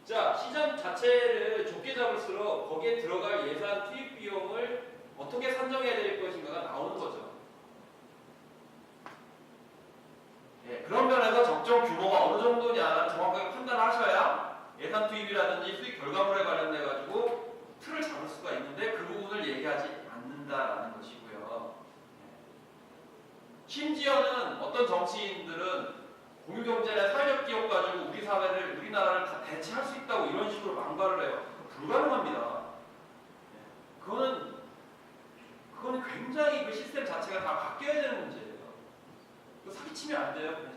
자, 시장 자체를 좁게 잡을수록 거기에 들어갈 예산 투입 비용을 어떻게 산정해야 될 것인가가 나오는 거죠. 그런 면에서 적정 규모가 어느 정도냐를 정확하게 판단하셔야 예산 투입이라든지 수익 결과물에 관련돼 가지고 틀을 잡을 수가 있는데 그 부분을 얘기하지 않는다라는 것이고요. 심지어는 어떤 정치인들은 공유경제나 사회적 기업 가지고 우리 사회를, 우리나라를 다 대체할 수 있다고 이런 식으로 망발을 해요. 불가능합니다. 그거는 굉장히 그 시스템 자체가 다 바뀌어야 되는 문제예요. 그거 사기치면 안 돼요.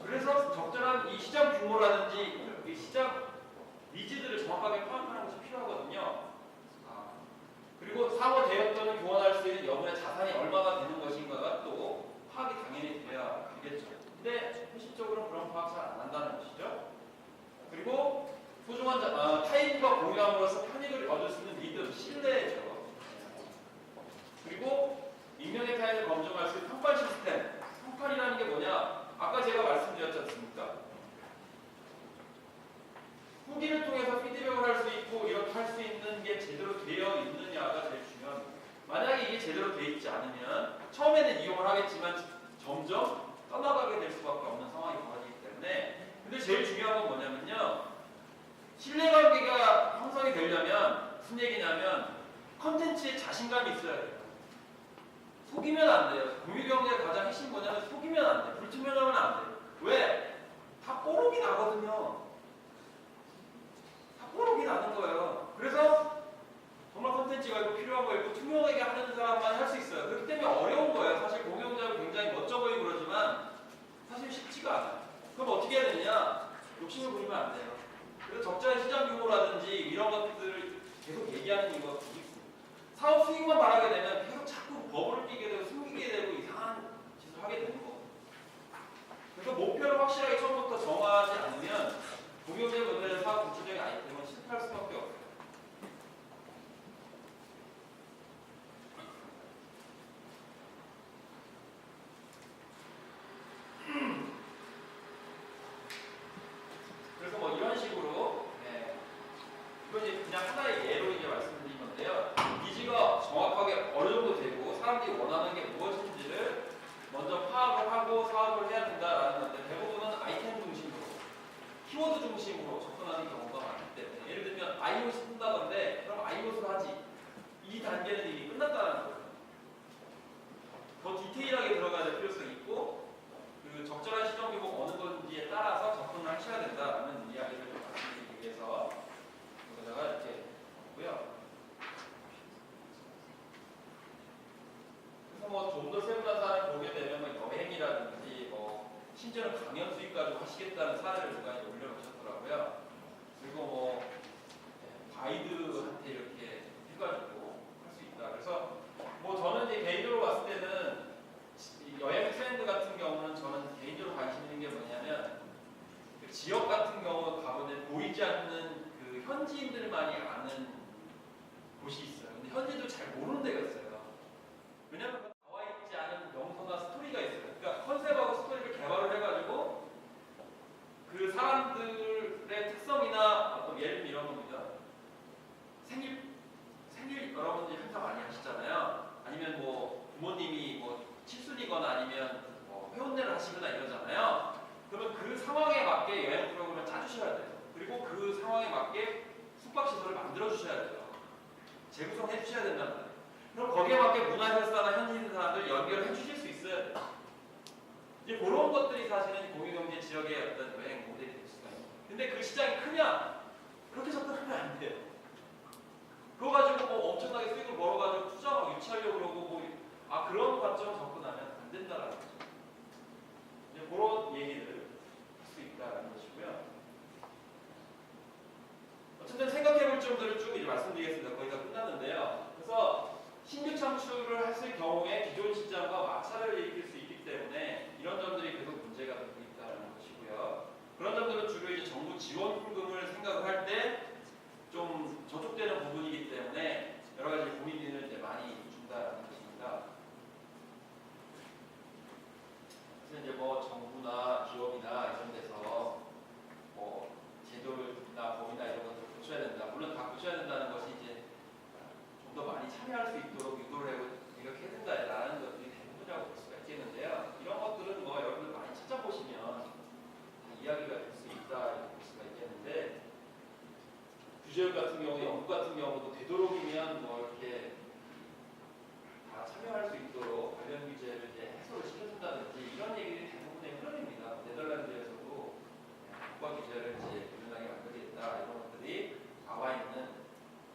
그래서 적절한 이 시장 규모라든지 이 시장 니즈들을 정확하게 파악하는 것이 필요하거든요. 그리고 사고 대여 또는 교환할 수 있는 여분의 자산이 얼마가 되는 것인가가 또 파악이 당연히 돼야 되겠죠. 근데 현실적으로 그런 파악 잘 안 한다는 것이죠. 그리고 소중한 타인과 공유함으로써 편익을 얻을 수 있는 믿음, 신뢰죠. 그리고 익명의 타인을 검증할 수 있는 평판 시스템. 평판이라는 게 뭐냐? 아까 제가 말씀드렸지 않습니까? 후기를 통해서 피드백을 할 수 있고 이렇게 할 수 있는 게 제대로 되어 있느냐가 제일 중요합니다. 만약에 이게 제대로 되어 있지 않으면 처음에는 이용을 하겠지만 점점 떠나가게 될 수밖에 없는 상황이 벌어지기 때문에, 근데 제일 중요한 건 뭐냐면요, 신뢰관계가 형성이 되려면 무슨 얘기냐면 컨텐츠에 자신감이 있어야 돼요. 속이면 안 돼요. 공유경제의 가장 핵심 뭐냐면 속이면 안 돼. 불투명하면 안 돼. 왜? 다 뽀록이 나거든요. 다 뽀록이 나는 거예요. 그래서 정말 컨텐츠가 있고 필요한 거 있고 투명하게 하는 사람만 할 수 있어요. 그렇기 때문에 어려운 거예요. 사실 공유경제는 굉장히 멋져 보이고 그러지만 사실 쉽지가 않아요. 그럼 어떻게 해야 되느냐? 욕심을 부리면 안 돼요. 그래서 적절한 시장 규모라든지 이런 것들을 계속 얘기하는 이유가 있습니다. 사업 수익만 바라게 되면 계속 자꾸 버블을 끼게 되고 숨기게 되고 이상한 짓을 하게 되는 거예요. 그래서 목표를 확실하게 처음부터 정하지 않으면 공유경제 모델의 사업 구체적인 아이템은 실패할 수밖에 없어요. 그래서 뭐 이런 식으로, 이건 이제 그냥 하나의 예로 이제 말씀드린 건데요. 니즈가 정확하게 어느 정도 되고 사람들이 원하는 게 무엇인지를 먼저 파악을 하고 사업을 해야 된다라는 건데, 대부분은 아이템 중심으로, 키워드 중심으로 접근하는 경우가 많기 때문에, 예를 들면 iOS 쓴다던데 그럼 iOS를 하지. 이 단계는 이미 끝났다는 거예요. 더 디테일하게 들어가야 될 필요성이 있고, 그 적절한 시정 규모가 어느 건지에 따라서 접근을 하셔야 된다는 이야기를 말씀드리기 위해서 여기다가 이렇게 했고요. 그래서 뭐 좀 더 세분화된 사례를 보게 되면 뭐 여행이라든지 뭐 심지어는 강연 수익까지 하시겠다는 사례를 누가 올려놓으셨더라고요. 그리고 뭐 가이드한테 이렇게 해가지고 할 수 있다. 그래서 뭐 저는 이제 개인적으로 봤을 때는 여행 트렌드 같은 경우는 저는 개인적으로 관심 있는 게 뭐냐면, 그 지역 같은 경우 가보면 보이지 않는 그 현지인들만이 아는 곳이 있어요. 근데 현지도 잘 모르는 데가 있어요. 왜냐면 나와 있지 않은 명소나 스토리가 있어요. 그러니까 컨셉하고 스토리를 개발을 해가지고 그 사람들의 특성이나 어떤 예를 들면 이런 겁니다. 생일 여러분들이 항상 많이 하시잖아요. 아니면 뭐 부모님이 뭐 칠순이거나 아니면 뭐 회원내를 하시거나 이러잖아요. 그러면 그 상황에 맞게 여행 프로그램을 짜주셔야 돼요. 그리고 그 상황에 맞게 숙박시설을 만들어주셔야 돼요. 재구성해 주셔야 된다는 거예요. 그럼 거기에 맞게 문화해설사나 현지인 사람들 연결해 주실 수 있어야 돼요. 이제 그런 것들이 사실은 공유경제 지역의 어떤 여행 모델이 될 수가 있어요. 근데 그 시장이 크냐? 그렇게 접근하면 안 돼요. 그거 가지고 뭐 엄청나게 수익을 벌어가지고 투자 막 유치하려고 그러고 뭐 그런 관점 접근하면 안 된다라는 거죠. 이제 그런 얘기를 할 수 있다라는 것이고요. 어쨌든 생각해볼 점들을 쭉 이제 말씀드리겠습니다. 거의 다 끝났는데요. 그래서 신규 창출을 했을 경우에 기존 시장과 마찰을 일으킬 수 있기 때문에 이런 점들이 계속 문제가 되고 있다는 것이고요. 그런 점들은 주로 이제 정부 지원 풍금을 생각을 할 때 좀 저촉되는 부분이기 때문에 여러 가지 고민을 이제 많이 준다는 것입니다. 그래서 이제 뭐 정부나 기업이나 이런 데서 뭐 제도나 법이나 이런 것들을 고쳐야 된다. 물론 다 고쳐야 된다는 것이 이제 좀 더 많이 참여할 수 있도록 유도를 하고 이렇게 해야 된다라는 것들이 대부분이라고 볼 수가 있겠는데요. 이런 것들은 뭐 여러분들 많이 찾아보시면 다 이야기가 될 수 있다 이렇게 볼 수가 있겠는데, 규제율 같은 경우, 연구 같은 경우도 되도록이면 뭐 이렇게 다 참여할 수 있도록 관련 규제를 이제 해소를 시켜준다든지 이런 얘기들이 대부분의 흐름입니다. 네덜란드에서도 국가 규제를 이제 유연하게 만들겠다 이런 것들이 나와 있는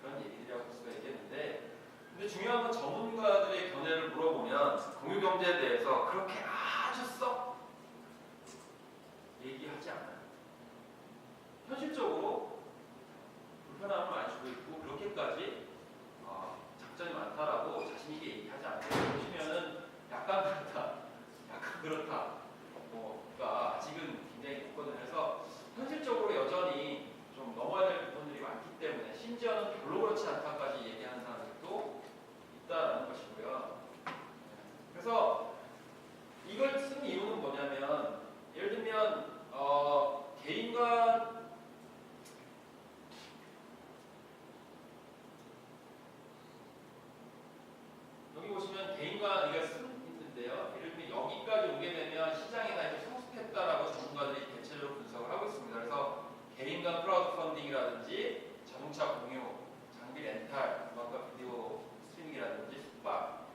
그런 얘기들이라고 볼 수가 있겠는데, 근데 중요한 건 전문가들의 견해를 물어보면 공유경제에 대해서 그렇게 아주 썩 얘기하지 않아요. 현실적으로 불편함을 많이 주고 있고 그렇게까지 장점이 많다라고 자신있게 얘기하지 않아요. 보시면은 약간 그렇다, 약간 그렇다. 그러니까 아직은 간 크라우드 펀딩이라든지 자동차 공유, 장비 렌탈, 음악과 비디오 스트리밍이라든지 숙박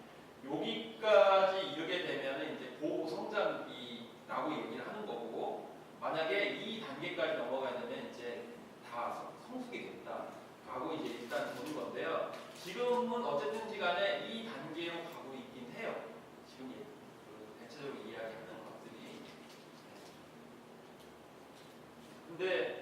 여기까지 이르게 되면 이제 고성장이라고 얘기를 하는 거고 만약에 이 단계까지 넘어가면 이제 다 성숙이겠다라고 이제 일단 보는 건데요. 지금은 어쨌든지 간에 이 단계로 가고 있긴 해요. 지금 그 대체적으로 이야기하는 것들이. 근데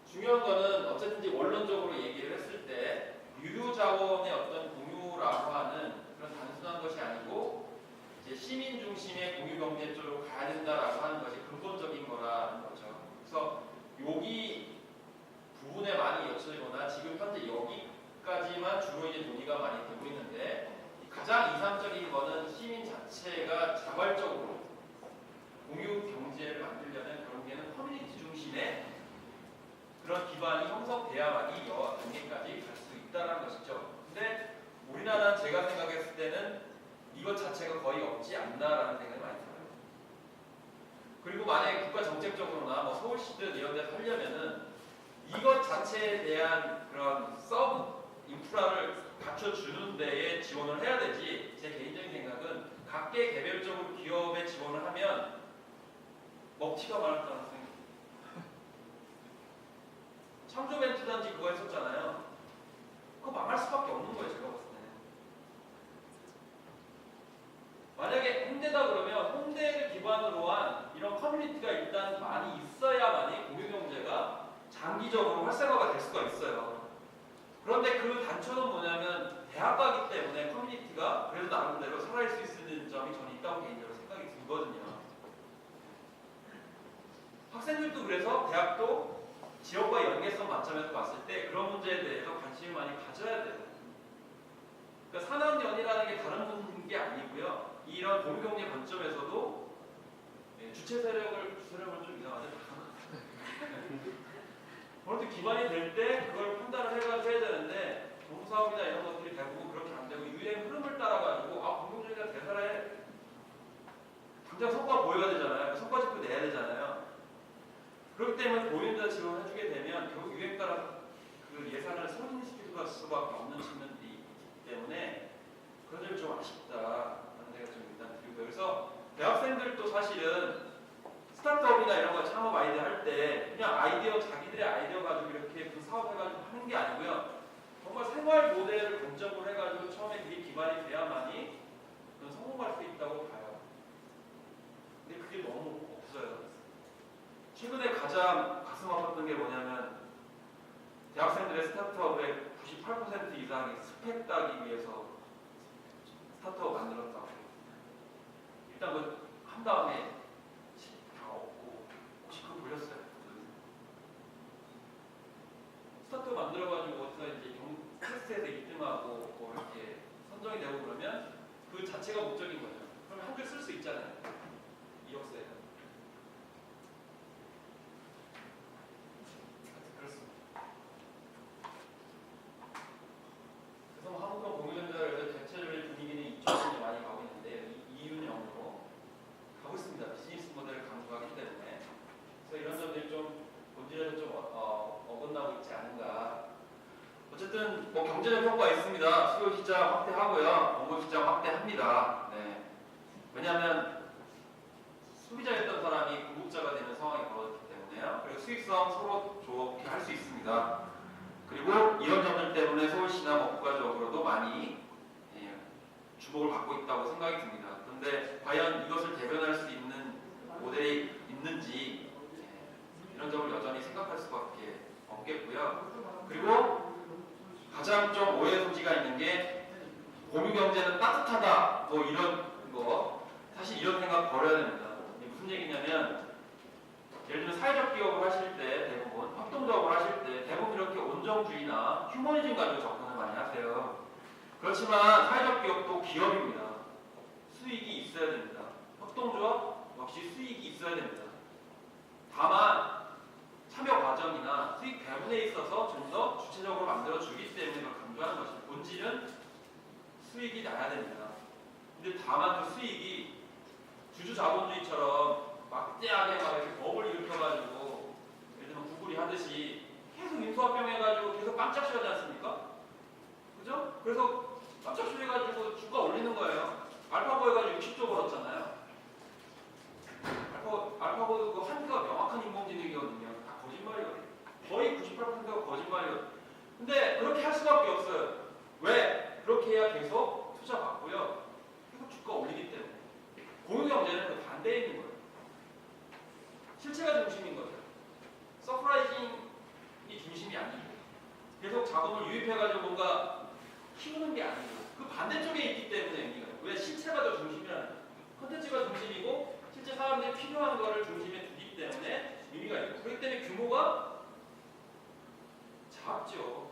중요한 거는 어쨌든지 원론적으로 얘기를 했을 때 유료 자원의 어떤 공유라고 하는 그런 단순한 것이 아니고 이제 시민 중심의 공유 경제 쪽으로 가야 된다라고 하는 것이 근본적인 거라는 거죠. 그래서 여기 부분에 많이 엿서거나 지금 현재 여기까지만 주로 이제 논의가 많이 되고 있는데 가장 이상적인 거는 시민 자체가 자발적으로 공유 경제를 만들려는 결국에는 커뮤니티 중심의 그런 기반이 형성돼야만이 이 단계까지 갈 수 있다는 것이죠. 근데 우리나라는 제가 생각했을 때는 이것 자체가 거의 없지 않나라는 생각이 많이 들어요. 그리고 만약에 국가 정책적으로나 뭐 서울시든 이런 데서 하려면은 이것 자체에 대한 그런 서브 인프라를 갖춰주는 데에 지원을 해야 되지 제 개인적인 생각은 각계 개별적으로 기업에 지원을 하면 먹튀가 많을 가능성이 창조벤트단지 그거 했었잖아요. 그거 망할 수밖에 없는 거예요. 제가 봤을 때는. 만약에 홍대다 그러면 홍대를 기반으로 한 이런 커뮤니티가 일단 많이 있어야만이 공유경제가 장기적으로 활성화가 될 수가 있어요. 그런데 그 단초는 뭐냐면 대학 가기 때문에 커뮤니티가 그래도 나름대로 살아있을 수 있는 점이 저는 있다고 개인적으로 생각이 들거든요. 학생들도 그래서 대학도 지역과 연계성 관점에서 봤을 때 그런 문제에 대해서 관심을 많이 가져야 돼요. 그러니까 산학연이라는 게 다른 문제인 게 아니고요. 이런 공유경제 관점에서도 주체 세력을 좀 이상하죠. 그런데 기반이 될 때 그걸 판단을 해가지고 해야 되는데 정부사업이나 이런 것들이 대부분 그렇게 안 되고 유행 흐름을 따라가지고 공동주의가 대사해 당장 성과 보여야 되잖아요. 성과 지표 내야 되잖아요. 그렇기 때문에 보유자 지원을 해주게 되면 결국 유행 따라 그 예산을 소진시킬 수밖에 없는 측면들이 있기 때문에 그런 점이 좀 아쉽다라는 생각이 좀 일단 들고요. 그래서 대학생들도 사실은 스타트업이나 이런 거 창업 아이디어 할 때 그냥 아이디어 자기들의 아이디어 가지고 이렇게 그 사업해가지고 하는 게 아니고요. 정말 생활 모델을 근점으로 해가지고 처음에 그게 기반이 돼야만이 그건 성공할 수 있다고 봐요. 근데 그게 너무 없어요. 최근에 가장 가슴 아팠던 게 뭐냐면 대학생들의 스타트업의 98% 이상이 스펙 따기 위해서 스타트업 만들었다고. 일단 그 한 다음에 다 없고 혹시 그거 보셨어요? 스타트업 만들어가지고 어디서 이제 테스트에서 1등하고 뭐 이렇게 선정이 되고 그러면 그 자체가 목적인 거죠. 그럼 한글 쓸 수 있잖아요. 이력서에. 그렇습니다. 그래서 한국형 공유경제를 대체적인 분위기는 이쪽으로 많이 가고 있는데 이윤형으로 가고 있습니다. 비즈니스 모델을 강조하기 때문에. 그래서 이런 점들이 좀 본질에서 좀 어긋나고 있지 않은가. 어쨌든 뭐 경제적 효과가 있습니다. 수요 시장 확대하고요. 공급 시장 확대합니다. 네. 왜냐하면 소비자였던 사람이 공급자가 되는 상황이 벌어졌기 때문에요. 그리고 수익성 서로 좋게 할 수 있습니다. 그리고 이런 점들 때문에 서울시나 뭐 국가적으로도 많이 주목을 받고 있다고 생각이 듭니다. 그런데 과연 이것을 대변할 수 있는 모델이 있는지 이런 점을 여전히 생각할 수밖에 없겠고요. 그리고 가장 좀 오해 소지가 있는 게 공유경제는 따뜻하다 뭐 이런 거 사실 이런 생각 버려야 됩니다. 이게 무슨 얘기냐면 예를 들면 사회적 기업을 하실 때 대부분 협동적으로 하실 때 대부분 이렇게 온정주의나 휴머니즘 가지고 접근을 많이 하세요. 그렇지만 사회적 기업도 기업입니다. 수익이 있어야 됩니다. 협동조합 역시 수익이 있어야 됩니다. 다만 참여 과정이나 수익 배분에 있어서 좀 더 주체적으로 만들어주기 때문에 그걸 강조하는 것이 본질은 수익이 나야 됩니다. 근데 다만 그 수익이 주주자본주의처럼 막대하게 막 이렇게 법을 일으켜가지고 가듯이 계속 인수합병 해가지고 계속 깜짝 쉬어지 않습니까? 그죠? 그래서 깜짝 쉬어가지고 주가 올리는 거예요. 알파고 해가지고 60조 벌었잖아요. 알파고도 그 한계가 명확한 인공지능이거든요. 다 거짓말이거든요. 거의 98%가 거짓말이거든요. 근데 그렇게 할 수밖에 없어요. 왜? 그렇게 해야 계속 투자 받고요. 계속 주가 올리기 때문에. 공유경제는 그 반대에 있는 거예요. 실체가 중심인 거죠. 서프라이징이 중심이 아니고 계속 자금을 유입해가지고 뭔가 키우는 게 아니고 그 반대쪽에 있기 때문에 의미가 있어요. 왜? 실체가 더 중심이라는 거예요. 컨텐츠가 중심이고 실제 사람들이 필요한 거를 중심에 두기 때문에 의미가 있고 그렇기 때문에 규모가 작죠.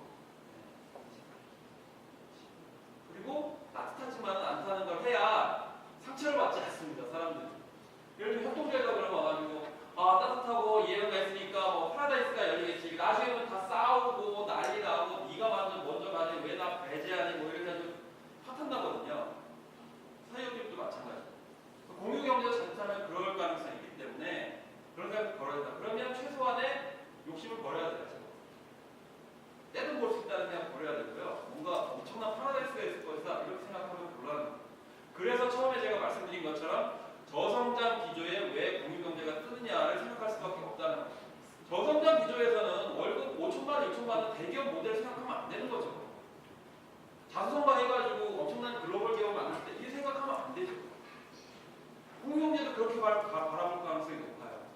그리고 따뜻하지만 않다는 걸 해야 상처를 받지 않습니다. 사람들이. 예를 들면 협동조합이다 그러면 와가지고 따뜻하고 이해가 있으니까 뭐 파라다이스가 열리겠지. 나중에는 다 싸우고 난리 나고 네가 먼저 가지 왜 나 배제하니 뭐 이렇게 해서 파탄 나거든요. 사회적도 마찬가지. 공유경제가 잘못하면 그럴 가능성이 있기 때문에 그런 생각을 버려야 된다. 그러면 최소한의 욕심을 버려야 돼요. 떼돈 벌 수 있다는 생각 버려야 되고요. 뭔가 엄청난 파라다이스가 있을 것이다 이렇게 생각하면 곤란합니다. 그래서 처음에 제가 말씀드린 것처럼 저성장 기조에 왜 공유경제가 뜨느냐를 생각할 수밖에 없다는 거예요. 저성장 기조에서는 월급 5천만 원, 6천만 원 대기업 모델 생각하면 안 되는 거죠. 자수성가 해가지고 엄청난 글로벌 기업 만들 때 이렇게 생각하면 안 되죠. 공유경제도 그렇게 바라볼 가능성이 높아요.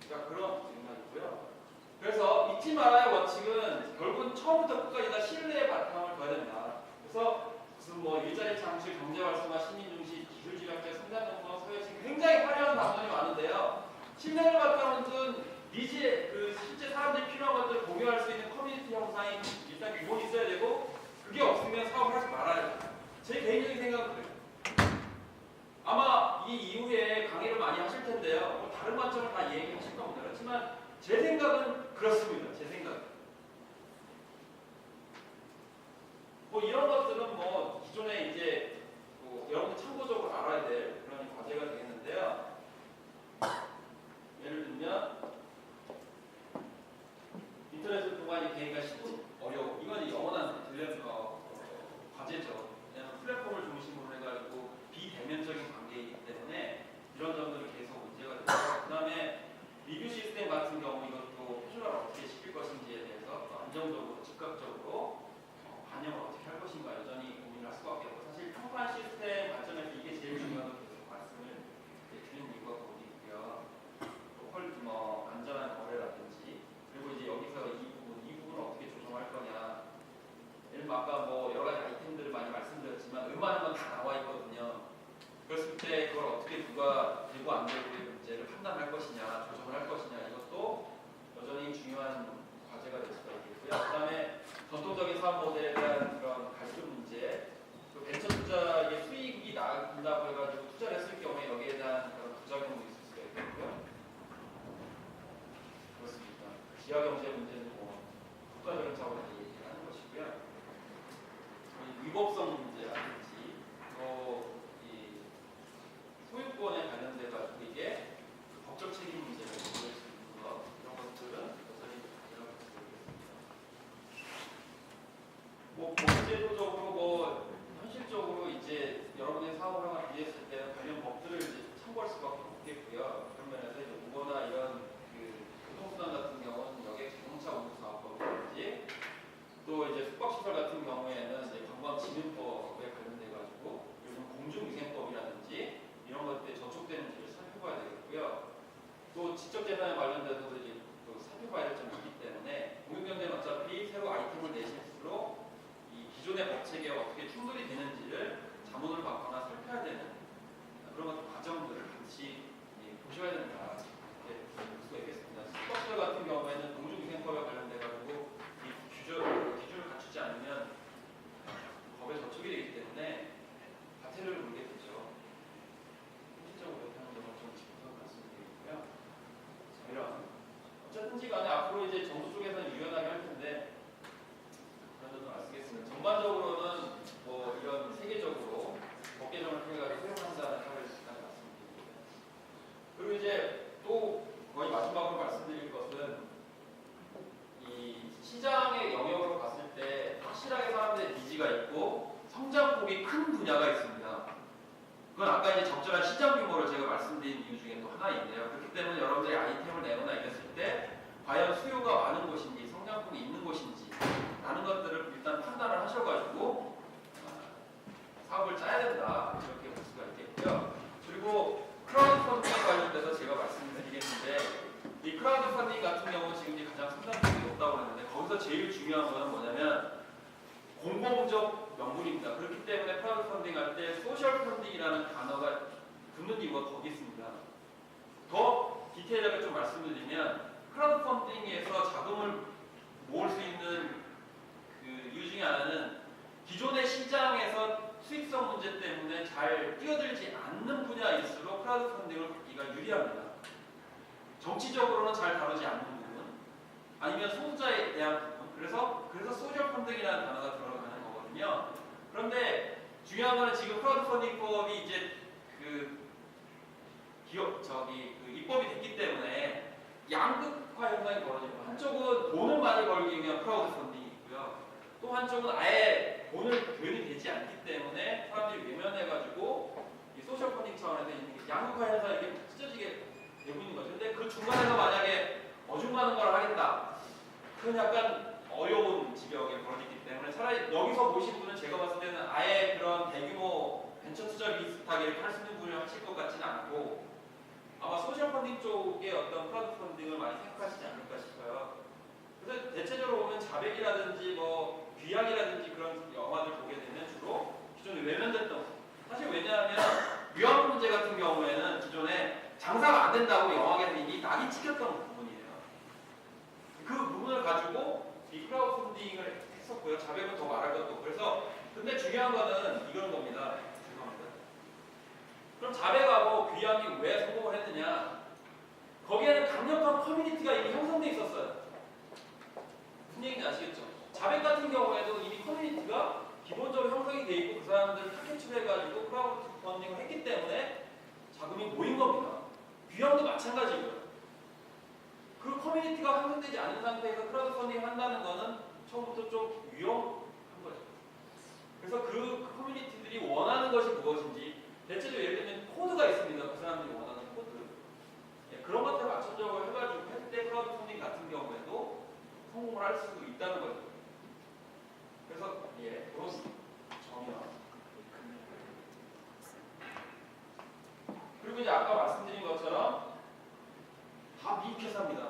그러니까 그런 생각이고요. 그래서 잊지 말아야 원칙은 결국은 처음부터 끝까지 다 신뢰의 바탕을 둬야 된다. 그래서 무슨 뭐 일자리 창출, 경제 활성화, 시민 중시, 기술 지향적 성장 정보, 서열식 굉장히 화려한 단어이 많은데요. 신뢰를 바탕을 둔 니즈의 그 실제 사람들이 필요한 것들을 공유할 수 있는 커뮤니티 형상이 일단 기본이 있어야 되고 그게 없으면 사업을 하지 말아야 돼요. 제 개인적인 생각은 그래요. 아마 이 이후에 강의를 많이 하실 텐데요. 뭐 다른 관점을 다 얘기하실 겁니다. 그렇지만 제 생각은 그렇습니다. 제 생각. 뭐 이런 것들은 뭐 기존에 이제 뭐 여러분들 참고적으로 알아야 될 그런 과제가 되겠는데요. 예를 들면 인터넷을 통한 개인과 신분 어려움. 이건 영원한 과제죠. 왜냐하면 플랫폼을 중심으로 해가지고 비대면적인 관계이기 때문에 이런 점들이 계속 문제가 되고 그 다음에 리뷰 시스템 같은 경우 이것도 표준화를 어떻게 시킬 것인지에 대해서 또 안정적으로 즉각적으로 반영을 어떻게 할 것인가 여전히 고민을 할 수밖에 없고 사실 평판 시스템 관점에서 이게 제일 중요하다고 계속 말씀을 드리는 이유가 거기 있고요. 또 안전한 거래라든지 그리고 이제 여기서 이 부분을 어떻게 조정할 거냐. 예를 들면 아까 뭐 여러 가지 아이템들을 많이 말씀드렸지만 웬만한 건 다 나와 있거든요. 그랬을 때 그걸 어떻게 누가 되고 안 되고의 문제를 판단할 것이냐, 조정을 할 것이냐 이것도 여전히 중요한 과제가 될 수가 있겠고요. 그 다음에 전통적인 사업 모델에 대한 그런 갈등 문제, 또 벤처 투자의 수익이 나간다고 해가지고 투자를 했을 경우에 여기에 대한 그런 부작용도 있을 수가 있겠고요. 그렇습니다. 지하 경제 문제는 뭐 국가적인 차원에서 얘기하는 것이고요. 위법성 문제라든지 또 소유권에 관련돼 가지고 이게 법적 책임 문제가 있을 수 있는 것 이런 것들은 여전히 생각할 수 있겠습니다. 뭐 법제도적으로 뭐 현실적으로 이제 여러분의 사업을 하나 비했을 때 관련 법들을 이제 참고할 수밖에 없겠고요. 그런 면에서 이제 우버나 이런 그 교통수단 같은 경우는 여객 자동차 운수 사업법이라든지 또 이제 숙박시설 같은 경우에는 이제 관광진흥법에 관련돼 가지고 요즘 공중위생법이라든지 이런 것들이 저촉되는지를 살펴봐야 되겠고요. 또 지적재산에 관련돼서도 이제 또 살펴봐야 될 점이 있기 때문에 공유경제는 어차피 새로 아이템을 내실수록 이 기존의 법체계에 어떻게 충돌이 되는지를 자문을 받거나 살펴야 되는 그런 것들 과정들을 같이 보셔야 된다. 이렇게 볼 수가 있겠습니다. 숙박시설 같은 경우에는 공중위생법에 관련돼 가지고 이 기준을 갖추지 않으면 법에 저촉이 되기 때문에 과태료를 물게 되죠. 실질적으로 그렇게 하는 점을 좀 짚어서 말씀드리고요. 자, 이런 있네요. 그렇기 때문에 여러분들이 아이템을 내거나 이랬을 때 과연 수요가 많은 곳인지 성장폭이 있는 곳인지 라는 것들을 일단 판단을 하셔가지고 사업을 짜야 된다 이렇게 볼 수가 있겠고요. 그리고 크라우드 펀딩에 관련돼서 제가 말씀드리겠는데 이 크라우드 펀딩 같은 경우 지금 이제 가장 성장폭이 높다고 했는데 거기서 제일 중요한 거는 뭐냐면 공공적 명분입니다. 그렇기 때문에 크라우드 펀딩 할 때 소셜 펀딩이라는 단어가 붙는 이유가 거기 있습니다. 더 디테일하게 좀 말씀드리면 크라우드 펀딩에서 자금을 모을 수 있는 그 이유 중에 하나는 기존의 시장에서 수익성 문제 때문에 잘 뛰어들지 않는 분야일수록 크라우드 펀딩을 받기가 유리합니다. 정치적으로는 잘 다루지 않는 부분, 아니면 소수자에 대한 부분, 그래서 소셜 펀딩이라는 단어가 들어가는 거거든요. 그런데 중요한 거는 지금 크라우드 펀딩법이 이제 그 입법이 됐기 때문에 양극화 현상이 벌어집니다. 한쪽은 돈을 많이 벌기 위한 크라우드 펀딩이고요. 또 한쪽은 아예 돈을 교현이 되지 않기 때문에 사람들이 외면해가지고 이 소셜 펀딩 차원에서 있는 양극화 현상이 이렇게 찢어지게 되고 있는 거죠. 근데 그 중간에서 만약에 어중간한 걸 하겠다. 그건 약간 어려운 지경에 벌어지기 때문에 차라리 여기서 보신 분은 제가 봤을 때는 아예 그런 대규모 벤처 투자 비슷하게 이렇게 할 수 있는 분을 하실 것 같지는 않고 아마 소셜 펀딩 쪽의 어떤 크라우드 펀딩을 많이 생각하시지 않을까 싶어요. 그래서 대체적으로 보면 자백이라든지 뭐 귀향이라든지 그런 영화들 보게 되면 주로 기존에 외면됐던 사실 왜냐하면 위험 문제 같은 경우에는 기존에 장사가 안 된다고 영화계에서 이미 낙이 찍혔던 부분이에요. 그 부분을 가지고 이 크라우드 펀딩을 했었고요. 자백은 더 말할 것도 없고. 그래서 근데 중요한 거는 이런 겁니다. 죄송합니다. 그럼 자백하고 귀향이 왜 성공을 했느냐? 거기에는 강력한 커뮤니티가 이미 형성돼 있었어요. 무슨 얘기인지 아시겠죠? 자백 같은 경우에도 이미 커뮤니티가 기본적으로 형성이 돼 있고 그 사람들을 타겟으로 해가지고 크라우드 펀딩을 했기 때문에 자금이 모인 겁니다. 귀향도 마찬가지고요. 그 커뮤니티가 형성되지 않은 상태에서 크라우드 펀딩을 한다는 거는 처음부터 좀 위험한 거죠. 그래서 그 커뮤니티들이 원하는 것이 무엇인지 대체적으로 예를 들면 코드가 있습니다. 그 사람들이 원하는 코드. 예, 그런 것들을 맞춰적으로 해가지고 할 때 크라우드 펀딩 같은 경우에도 성공을 할 수 있다는 거죠. 그래서 예, 그런 점이요. 그리고 이제 아까 말씀드린 것처럼 다 미입회사입니다.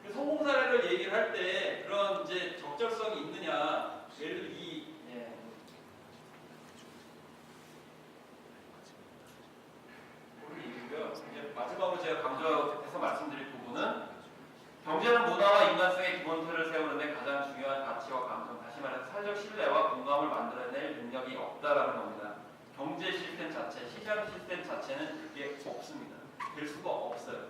예. 성공 사례를 얘기를 할 때 그런 이제 적절성이 있느냐, 예를 들어 이제 마지막으로 제가 강조해서 말씀드릴 부분은 경제는 문화와 인간성의 기본 틀을 세우는 데 가장 중요한 가치와 감성, 다시 말해서 사회적 신뢰와 공감을 만들어낼 능력이 없다라는 겁니다. 경제 시스템 자체, 시장 시스템 자체는 그게 없습니다. 될 수가 없어요.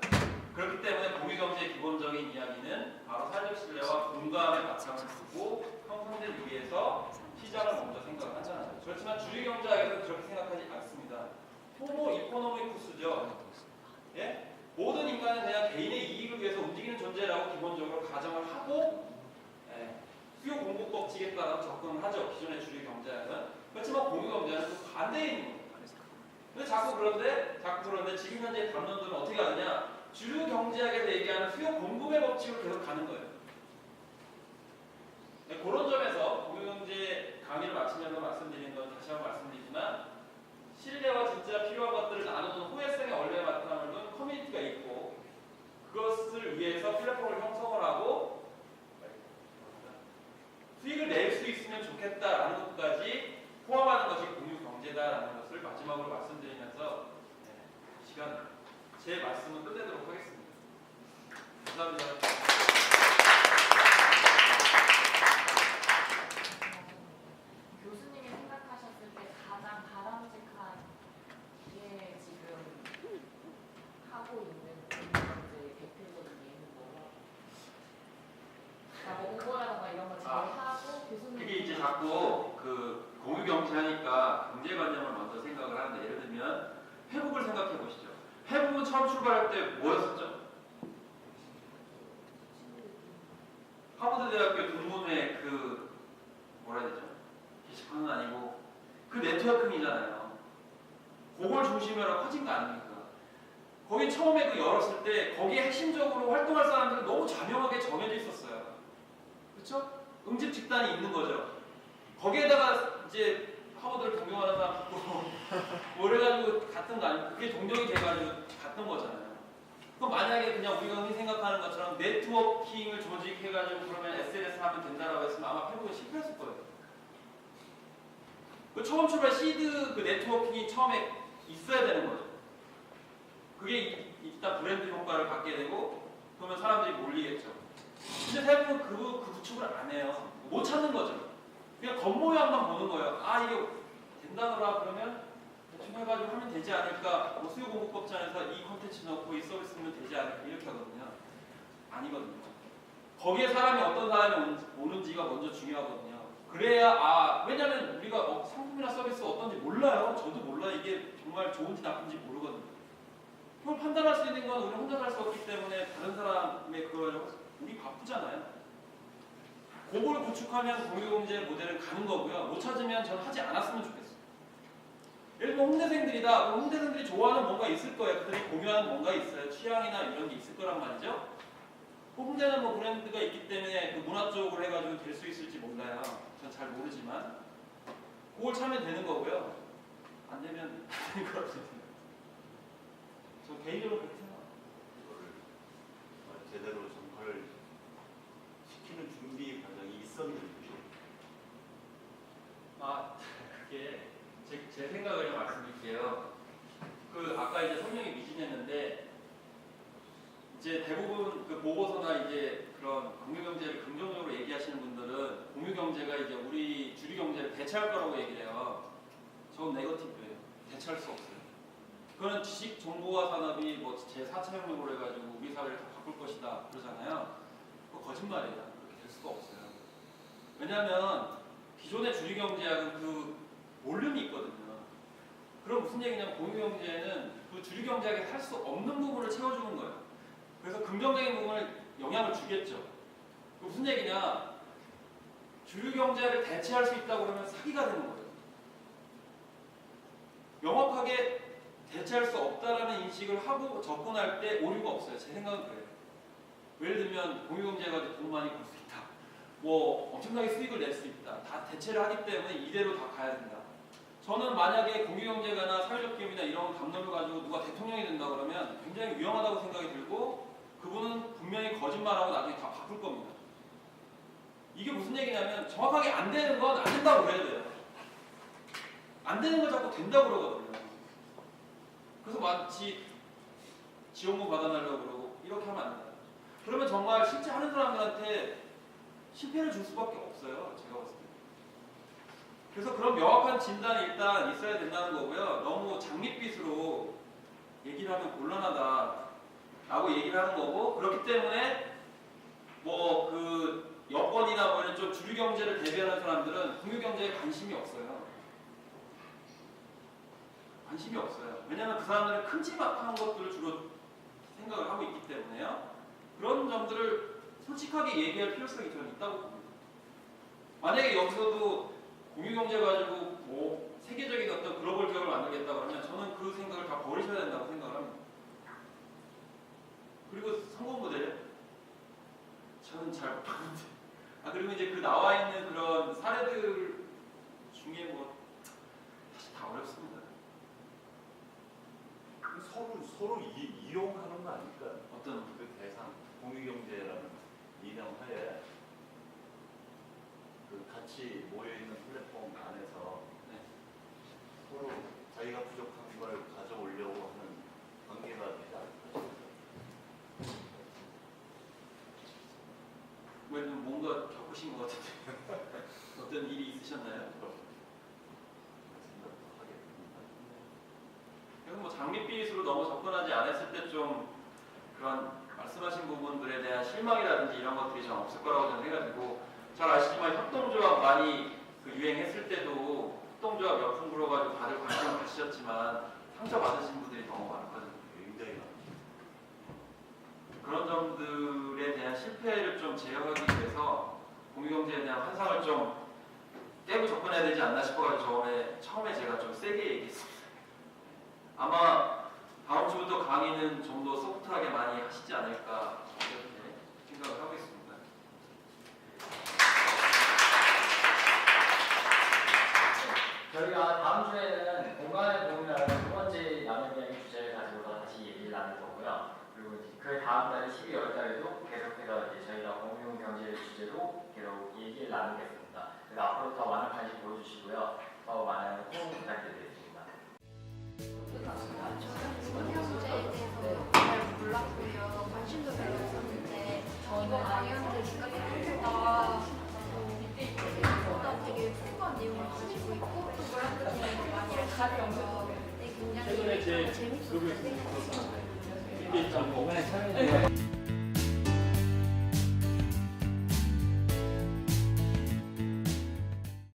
그렇기 때문에 공유경제의 기본적인 이야기는 바로 사회적 신뢰와 공감의 바탕을 두고 형성되기 위해서 시장을 먼저 생각을 하잖아요. 그렇지만 주류경제학에서는 그렇게 생각하지 않습니다. 호모 이코노미쿠스죠. 예? 모든 인간은 그냥 개인의 이익을 위해서 움직이는 존재라고 기본적으로 가정을 하고 수요 공급 법칙에 따라 접근을 하죠. 기존의 주류 경제학은. 그렇지만 공유 경제는 또 반대에 있는 겁니다. 근데 자꾸 그런데 지금 현재 담론들은 어떻게 하느냐? 주류 경제학에서 얘기하는 수요 공급의 법칙으로 계속 가는 거예요. 그런 점에서 공유 경제 강의를 마치면서 말씀드린 건 다시 한번 말씀드리지만 신뢰와 진짜 필요한 것들을 나누는 호혜성의 원리에 바탕을 둔 커뮤니티가 있고 그것을 위해서 플랫폼을 형성을 하고 수익을 낼 수 있으면 좋겠다라는 것까지 포함하는 것이 공유 경제다라는 것을 마지막으로 말씀드리면서 시간 제 말씀은 끝내도록 하겠습니다. 감사합니다. 교수님이 생각하셨을 때 가장 바람직한 게 지금 하고 있는 공유경제의 대표적인 예는 뭐가? 그러니까 뭐 공부라던가 이런 거 잘 하고 교수님 이게 이제 자꾸 그 공유 경제 하니까 경제관념을 먼저 생각을 하는데 예를 들면 회복을 생각해 보시죠. 회복은 처음 출발할 때 뭐였었죠? 하버드대학교 동문회 그 뭐라 해야 되죠? 게시판은 아니고 그 네트워킹이잖아요. 그걸 중심으로 커진 거 아닙니까? 거기 처음에 그 열었을 때 거기에 핵심적으로 활동할 사람들은 너무 자명하게 정해져 있었어요. 그렇죠? 응집 집단이 있는 거죠. 거기에다가 이제 하버드를 동경하는 사람 있고 뭐 그래가지고 갔던 거 아니고 그게 동경이 돼가지고 갔던 거잖아요. 그럼 만약에 그냥 우리가 흔히 생각하는 것처럼 네트워킹을 조직해가지고 그러면 SNS 하면 된다라고 했으면 아마 페북은 실패했을 거예요. 그 처음 출발 시드 그 네트워킹이 처음에 있어야 되는 거죠. 그게 일단 브랜드 효과를 갖게 되고 그러면 사람들이 몰리겠죠. 근데 대부분 그 구축을 안 해요. 못 찾는 거죠. 그냥 겉모양만 보는 거예요. 아 이게 된다더라 그러면 대충 해가지고 하면 되지 않을까. 뭐 수요공급법전에서 이 콘텐츠 넣고 이 서비스 넣으면 되지 않을까 이렇게 하거든요. 아니거든요. 거기에 사람이 어떤 사람이 오는지가 먼저 중요하거든요. 그래야 왜냐면 우리가 상품이나 서비스 어떤지 몰라요. 저도 몰라요. 이게 정말 좋은지 나쁜지 모르거든요. 그걸 판단할 수 있는 건 우리 혼자 살 수 없기 때문에 다른 사람의 그걸 우리 바쁘잖아요. 그걸 구축하면 공유경제 모델을 가는 거고요. 못 찾으면 전 하지 않았으면 좋겠어요. 예를 들면 홍대생들이다. 그럼 홍대생들이 좋아하는 뭔가 있을 거예요. 그들이 공유하는 뭔가 있어요. 취향이나 이런 게 있을 거란 말이죠. 홍대는 뭐 브랜드가 있기 때문에 그 문화 쪽으로 해가지고 될 수 있을지 몰라요. 전 잘 모르지만 그걸 차면 되는 거고요. 안 되면 안 되는 것 같아요. 저 개인적으로 그렇게 생각합니다. 이거를 제대로 전파를 시키는 준비 과정이 있었는지. 그게 제 생각을 좀 말씀드릴게요. 그 아까 이제 설명이 미진했는데 이제 대부분 그 보고서나 이제 그런 공유경제를 긍정적으로 얘기하시는 분들은 공유경제가 이제 우리 주류경제를 대체할 거라고 얘기를 해요. 저는 네거티브예요. 대체할 수 없어요. 그거는 지식 정보화 산업이 뭐 제4차 혁명으로 해가지고 우리 사회를 다 바꿀 것이다 그러잖아요. 그거 거짓말이에요. 그렇게 될 수가 없어요. 왜냐하면 기존의 주류경제하고는 그 볼륨이 있거든요. 그럼 무슨 얘기냐면 공유경제는 그 주류경제하게 할 수 없는 부분을 채워주는 거예요. 그래서 긍정적인 부분을 영향을 주겠죠. 무슨 얘기냐? 주류경제를 대체할 수 있다고 그러면 사기가 되는 거예요. 명확하게 대체할 수 없다라는 인식을 하고 접근할 때 오류가 없어요. 제 생각은 그래요. 예를 들면 공유경제가 돈 많이 벌 수 있다. 뭐 엄청나게 수익을 낼 수 있다. 다 대체를 하기 때문에 이대로 다 가야 된다. 저는 만약에 공유경제가나 사회적 기업이나 이런 담론을 가지고 누가 대통령이 된다 그러면 굉장히 위험하다고 생각이 들고 그분은 분명히 거짓말하고 나중에 다 바꿀 겁니다. 이게 무슨 얘기냐면 정확하게 안 되는 건 안 된다고 그래야 돼요. 안 되는 걸 자꾸 된다고 그러거든요. 그래서 마치 지원금 받아달라고 그러고 이렇게 하면 안 된다. 그러면 정말 실제 하는 사람들한테 실패를 줄 수밖에 없어요. 제가 봤을 때. 그래서 그런 명확한 진단이 일단 있어야 된다는 거고요. 너무 장밋빛으로 얘기를 하면 곤란하다라고 얘기를 하는 거고 그렇기 때문에 뭐 그 여권이나 뭐 이런 좀 주류 경제를 대비하는 사람들은 공유 경제에 관심이 없어요. 관심이 없어요. 왜냐하면 그 사람들은 큼지막한 것들을 주로 생각을 하고 있기 때문에요. 그런 점들을 솔직하게 얘기할 필요성이 저는 있다고 봅니다. 만약에 여기서도 공유경제 가지고 뭐 세계적인 어떤 글로벌 기업을 만들겠다 그러면 저는 그 생각을 다 버리셔야 된다고 생각을 합니다. 그리고 성공 모델 저는 잘 모르는데 그리고 이제 그 나와 있는 그런 사례들 중에 뭐 사실 다 어렵습니다. 서로 이용하는 거 아닐까? 어떤 그 대상 공유경제라는 이념하에 그 같이 모여 있는 플랫폼 안에서 네. 서로 자기가 부족한 걸 가져오려고 하는 관계가 되지 않을까 싶어요. 왜 뭔가 겪으신 것 같은데 어떤 일이 있으셨나요? 생각도 하게 됩니다. 그래서 뭐 장밋빛으로 너무 접근하지 않았을 때 좀 그런 말씀하신 부분들에 대한 실망이라든지 이런 것들이 좀 없을 거라고 저는 해가지고 잘 아시지만 협동조합 많이 그 유행했을 때도 협동조합 열풍 불어가지고 다들 관심을 가지셨지만 상처받으신 분들이 너무 많았거든요. 굉장히 많죠. 그런 점들에 대한 실패를 좀 제어하기 위해서 공유경제에 대한 환상을 좀 깨고 접근해야 되지 않나 싶어가지고 처음에 제가 좀 세게 얘기했습니다. 아마 다음 주부터 강의는 좀 더 소프트하게 많이 하시지 않을까 이렇게 생각을 하고 있습니다. 저희가 다음 주에는 공간의 공유라는 두 번째 나눔 이야기 주제를 가지고 다시 얘기를 나눌 거고요. 그리고 그 다음 달 12월 달에도 계속해서 이제 저희가 공유 경제 주제로 계속 얘기를 나누겠습니다. 그래서 앞으로 더 많은 관심 보여주시고요. 더 많은 호응 부탁드리겠습니다. 저는 문제에 대해서 잘 몰랐고요. 관심도 별로 없었는데 이거 강의하는데 기까지 생각보다 생각보다 되게 풍부한 내용을 가지고 있고 또 그런 느낌이 많이 가지고 굉장히 재밌었어요. 이게 좀 공간에 참여해